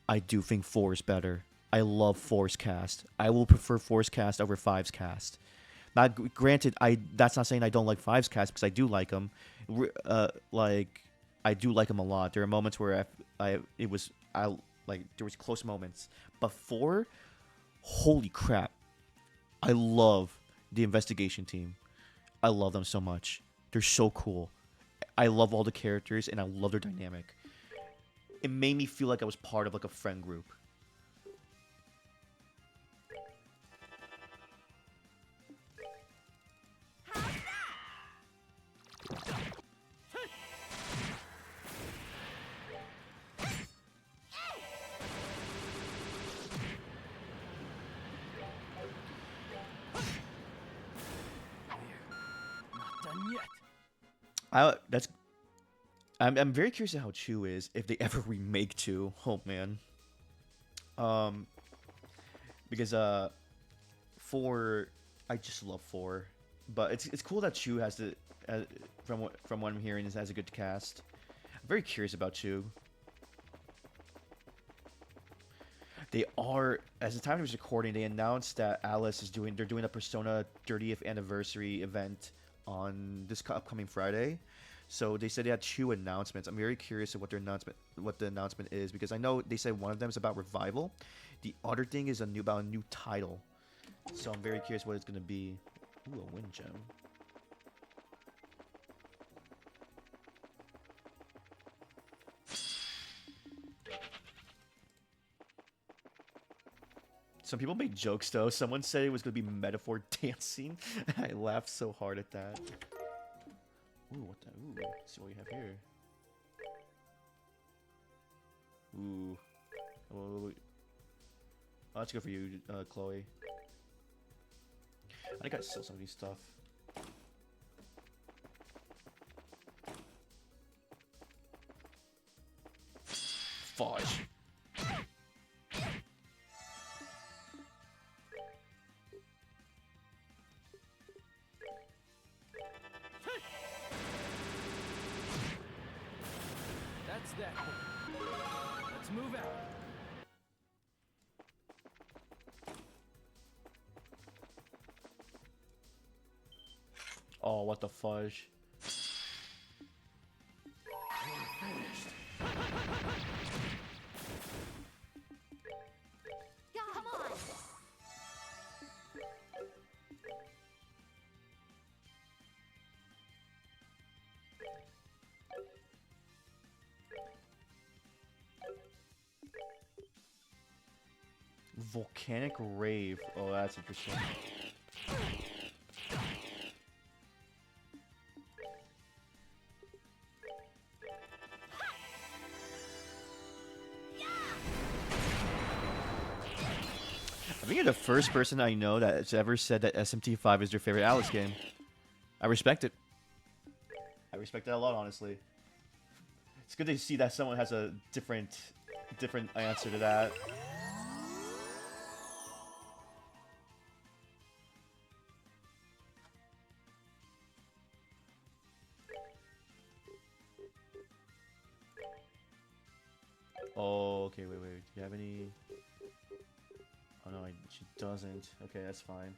Speaker 1: I do think 4 is better. I love 4's cast. I will prefer 4's cast over 5's cast. Now, granted, that's not saying I don't like 5's cast, because I do like them. Like, I do like them a lot. There are moments where there was close moments. But 4, holy crap. I love the investigation team. I love them so much. They're so cool. I love all the characters, and I love their dynamic. It made me feel like I was part of like a friend group.
Speaker 2: Not done yet.
Speaker 1: I'm very curious to how 2 is if they ever remake 2. Oh man. Because 4, I just love 4, but it's cool that 2 has the from what I'm hearing, has a good cast. I'm very curious about 2. They are, as the time of this recording, they announced that Alice is they're doing a Persona 30th anniversary event on this upcoming Friday. So they said they had 2 announcements. I'm very curious of what the announcement is, because I know they said one of them is about revival. The other thing is about a new title. So I'm very curious what it's gonna be. Ooh, a wind gem. Some people make jokes though. Someone said it was gonna be metaphor dancing. I laughed so hard at that. Ooh, what the? Ooh, let's see what we have here. Ooh. Oh, that's good for you, Chloe. I gotta sell some of these stuff. Fudge.
Speaker 2: That's that then. Let's move out.
Speaker 1: Oh, what the fudge.
Speaker 3: Come on.
Speaker 1: Volcanic Rave. Oh, that's interesting. I think you're the first person I know that has ever said that SMT5 is their favorite Alice game. I respect it. I respect that a lot, honestly. It's good to see that someone has a different answer to that. Oh, okay, wait. Do you have any? Oh no, she doesn't. Okay, that's fine.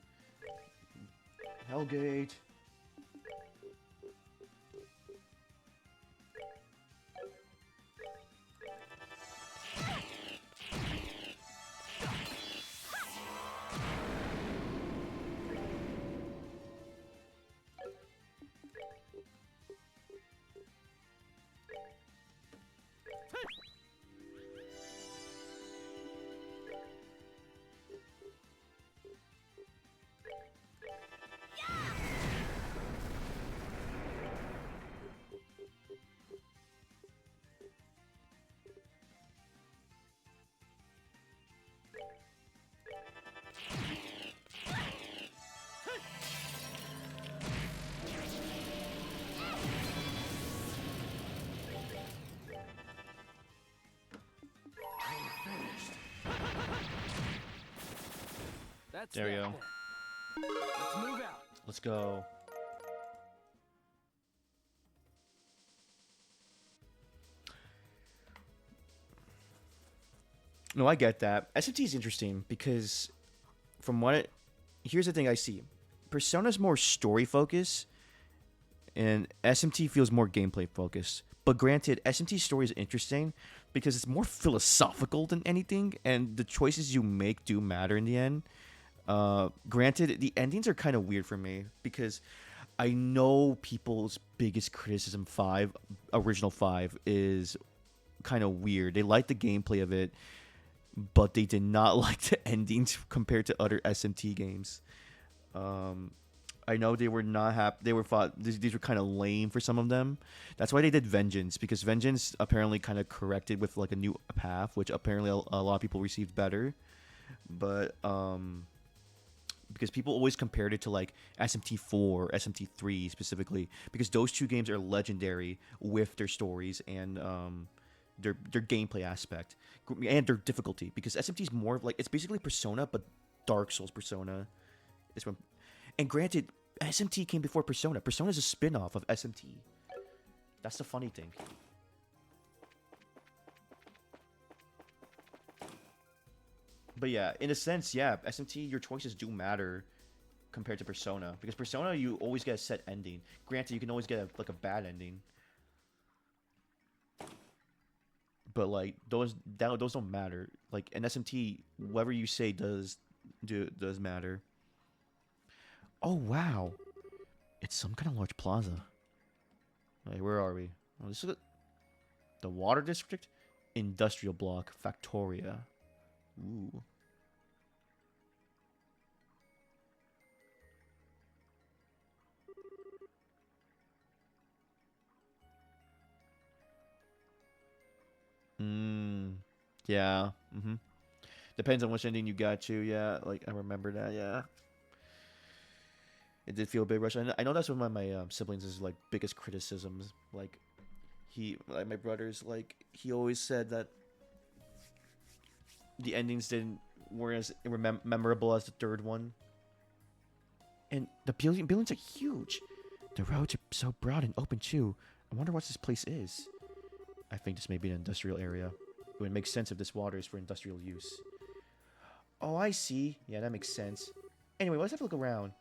Speaker 1: Hellgate.
Speaker 2: That's
Speaker 1: There we
Speaker 2: that
Speaker 1: go.
Speaker 2: then. Let's move out.
Speaker 1: Let's go. No, I get that. SMT is interesting because from what here's the thing I see. Persona's more story focused and SMT feels more gameplay focused. But granted, SMT story is interesting because it's more philosophical than anything and the choices you make do matter in the end. Granted, the endings are kind of weird for me because I know people's biggest criticism original 5 is kind of weird. They like the gameplay of it, but they did not like the endings compared to other SMT games. I know they were not happy. They were thought these were kind of lame for some of them. That's why they did Vengeance because Vengeance apparently kind of corrected with like a new path, which apparently a lot of people received better. But because people always compared it to like SMT4, SMT3 specifically, because those two games are legendary with their stories and their gameplay aspect and their difficulty. Because SMT is more of like it's basically Persona, but Dark Souls Persona. And granted, SMT came before Persona. Persona is a spin-off of SMT. That's the funny thing. But yeah, in a sense, yeah, SMT, your choices do matter compared to Persona. Because Persona, you always get a set ending. Granted, you can always get a bad ending. But like those don't matter. Like in SMT, whatever you say does matter. Oh wow, it's some kind of large plaza. Wait, where are we? Oh, this is the Water District, Industrial Block, Factoria. Ooh. Yeah. Depends on which ending you got to. Yeah, like I remember that. Yeah. It did feel a bit rushed. I know that's one of my siblings' is like biggest criticisms. Like my brother's, like he always said that the endings weren't as memorable as the third one. And the buildings are huge. The roads are so broad and open too. I wonder what this place is. I think this may be an industrial area. It would make sense if this water is for industrial use. Oh, I see. Yeah, that makes sense. Anyway, let's have a look around.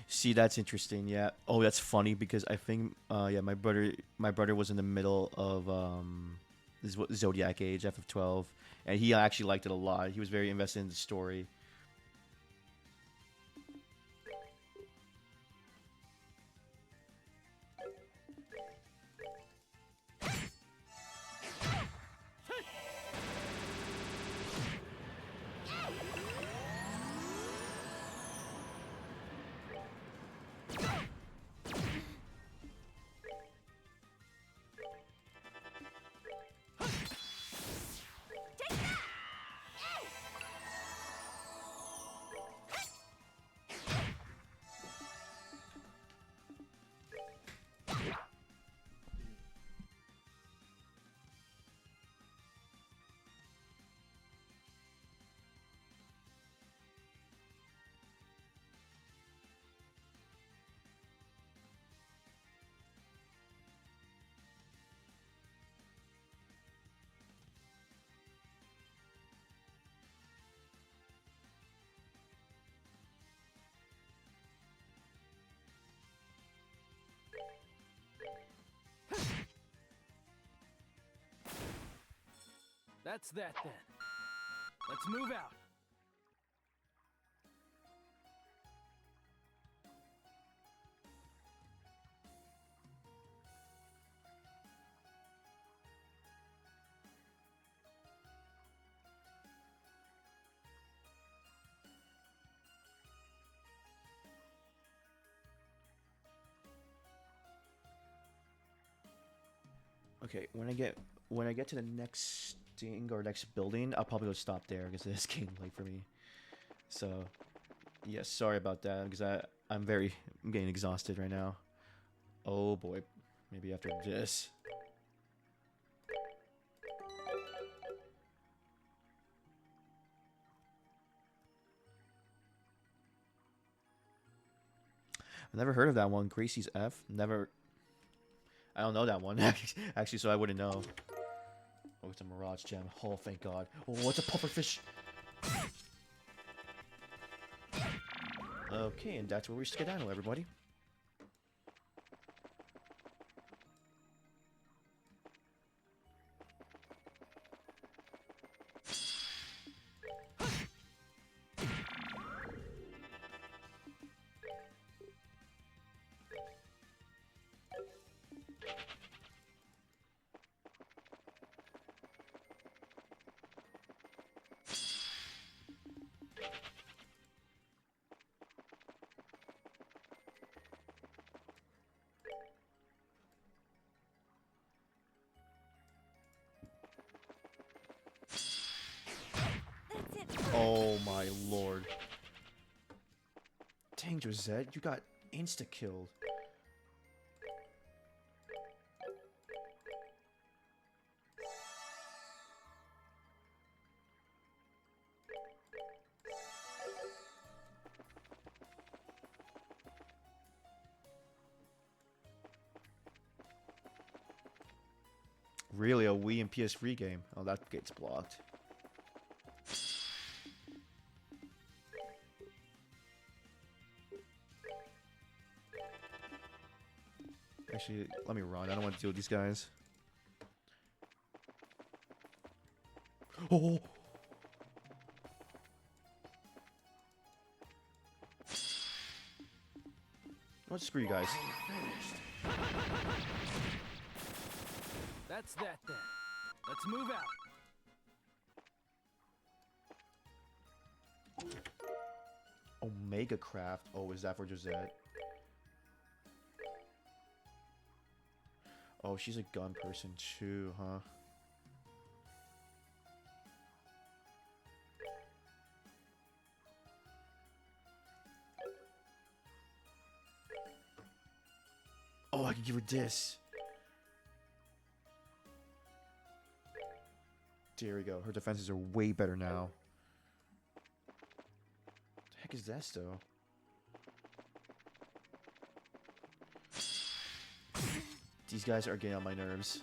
Speaker 1: See, that's interesting. Yeah. Oh, that's funny because I think yeah, my brother was in the middle of this Zodiac Age FF12 and he actually liked it a lot. He was very invested in the story.
Speaker 2: That's that then. Let's move out.
Speaker 1: Okay, when I get to the next thing or next building, I'll probably go stop there because it's getting late for me. So, yes, sorry about that because I'm getting exhausted right now. Oh boy, maybe after this. I've never heard of that one, Gracie's F. Never. I don't know that one actually, so I wouldn't know. Oh, it's a Mirage Gem. Oh, thank God. Oh, what's a pufferfish? Okay, and that's where we skedaddle, everybody. Oh my lord. Dang, Josette, you got insta-killed. Really, a Wii and PS3 game? Oh, that gets blocked. Actually, let me run. I don't want to deal with these guys. Oh! Let's screw you guys.
Speaker 2: That's that then. Let's move out.
Speaker 1: Omega Craft. Oh, is that for Josette? Oh, she's a gun person too, huh? Oh, I can give her this. There we go. Her defenses are way better now. The heck is that, though? These guys are getting on my nerves.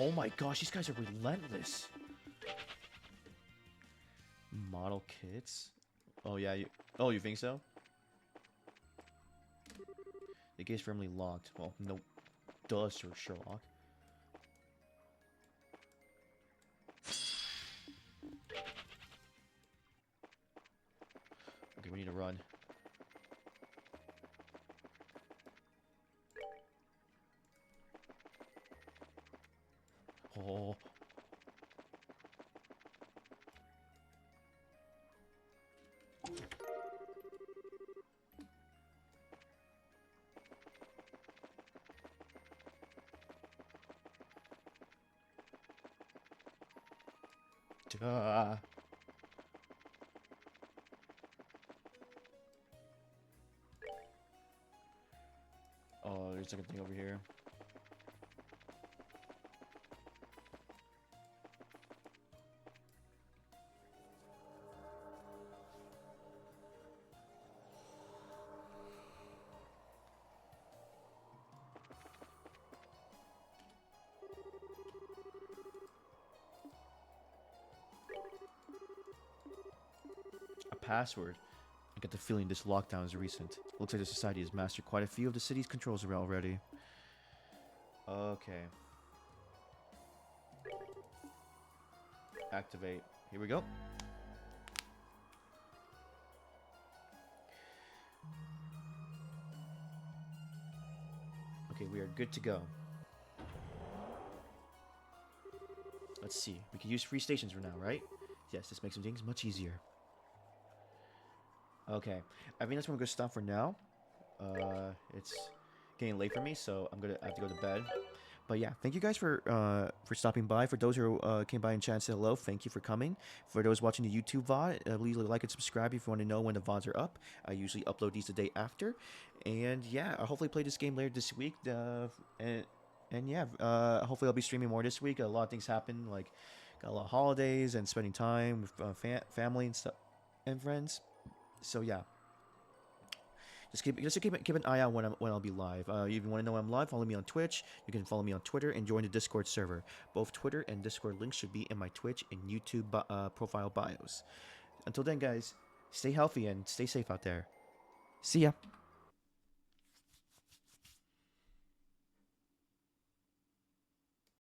Speaker 1: Oh my gosh, these guys are relentless. Model kits? Oh yeah, you think so? The gate's firmly locked. Well, no, duh, Sir Sherlock. Okay, we need to run. Oh. Duh. Oh, there's like a thing over here. password. I get the feeling this lockdown is recent. Looks like the society has mastered quite a few of the city's controls already. Okay. Activate. Here we go. Okay, we are good to go. Let's see. We can use free stations for now, right? Yes, this makes some things much easier. Okay, I think that's where I'm gonna stop for now. It's getting late for me, so I have to go to bed. But yeah, thank you guys for stopping by. For those who came by and chat and said hello, thank you for coming. For those watching the YouTube VOD, please like and subscribe if you want to know when the VODs are up. I usually upload these the day after. And yeah, I'll hopefully play this game later this week. And yeah, hopefully I'll be streaming more this week. A lot of things happen, like got a lot of holidays and spending time with family and stuff and friends. So yeah, just keep an eye out when I'll be live. If you want to know when I'm live, follow me on Twitch. You can follow me on Twitter and join the Discord server. Both Twitter and Discord links should be in my Twitch and YouTube profile bios. Until then, guys, stay healthy and stay safe out there. See ya.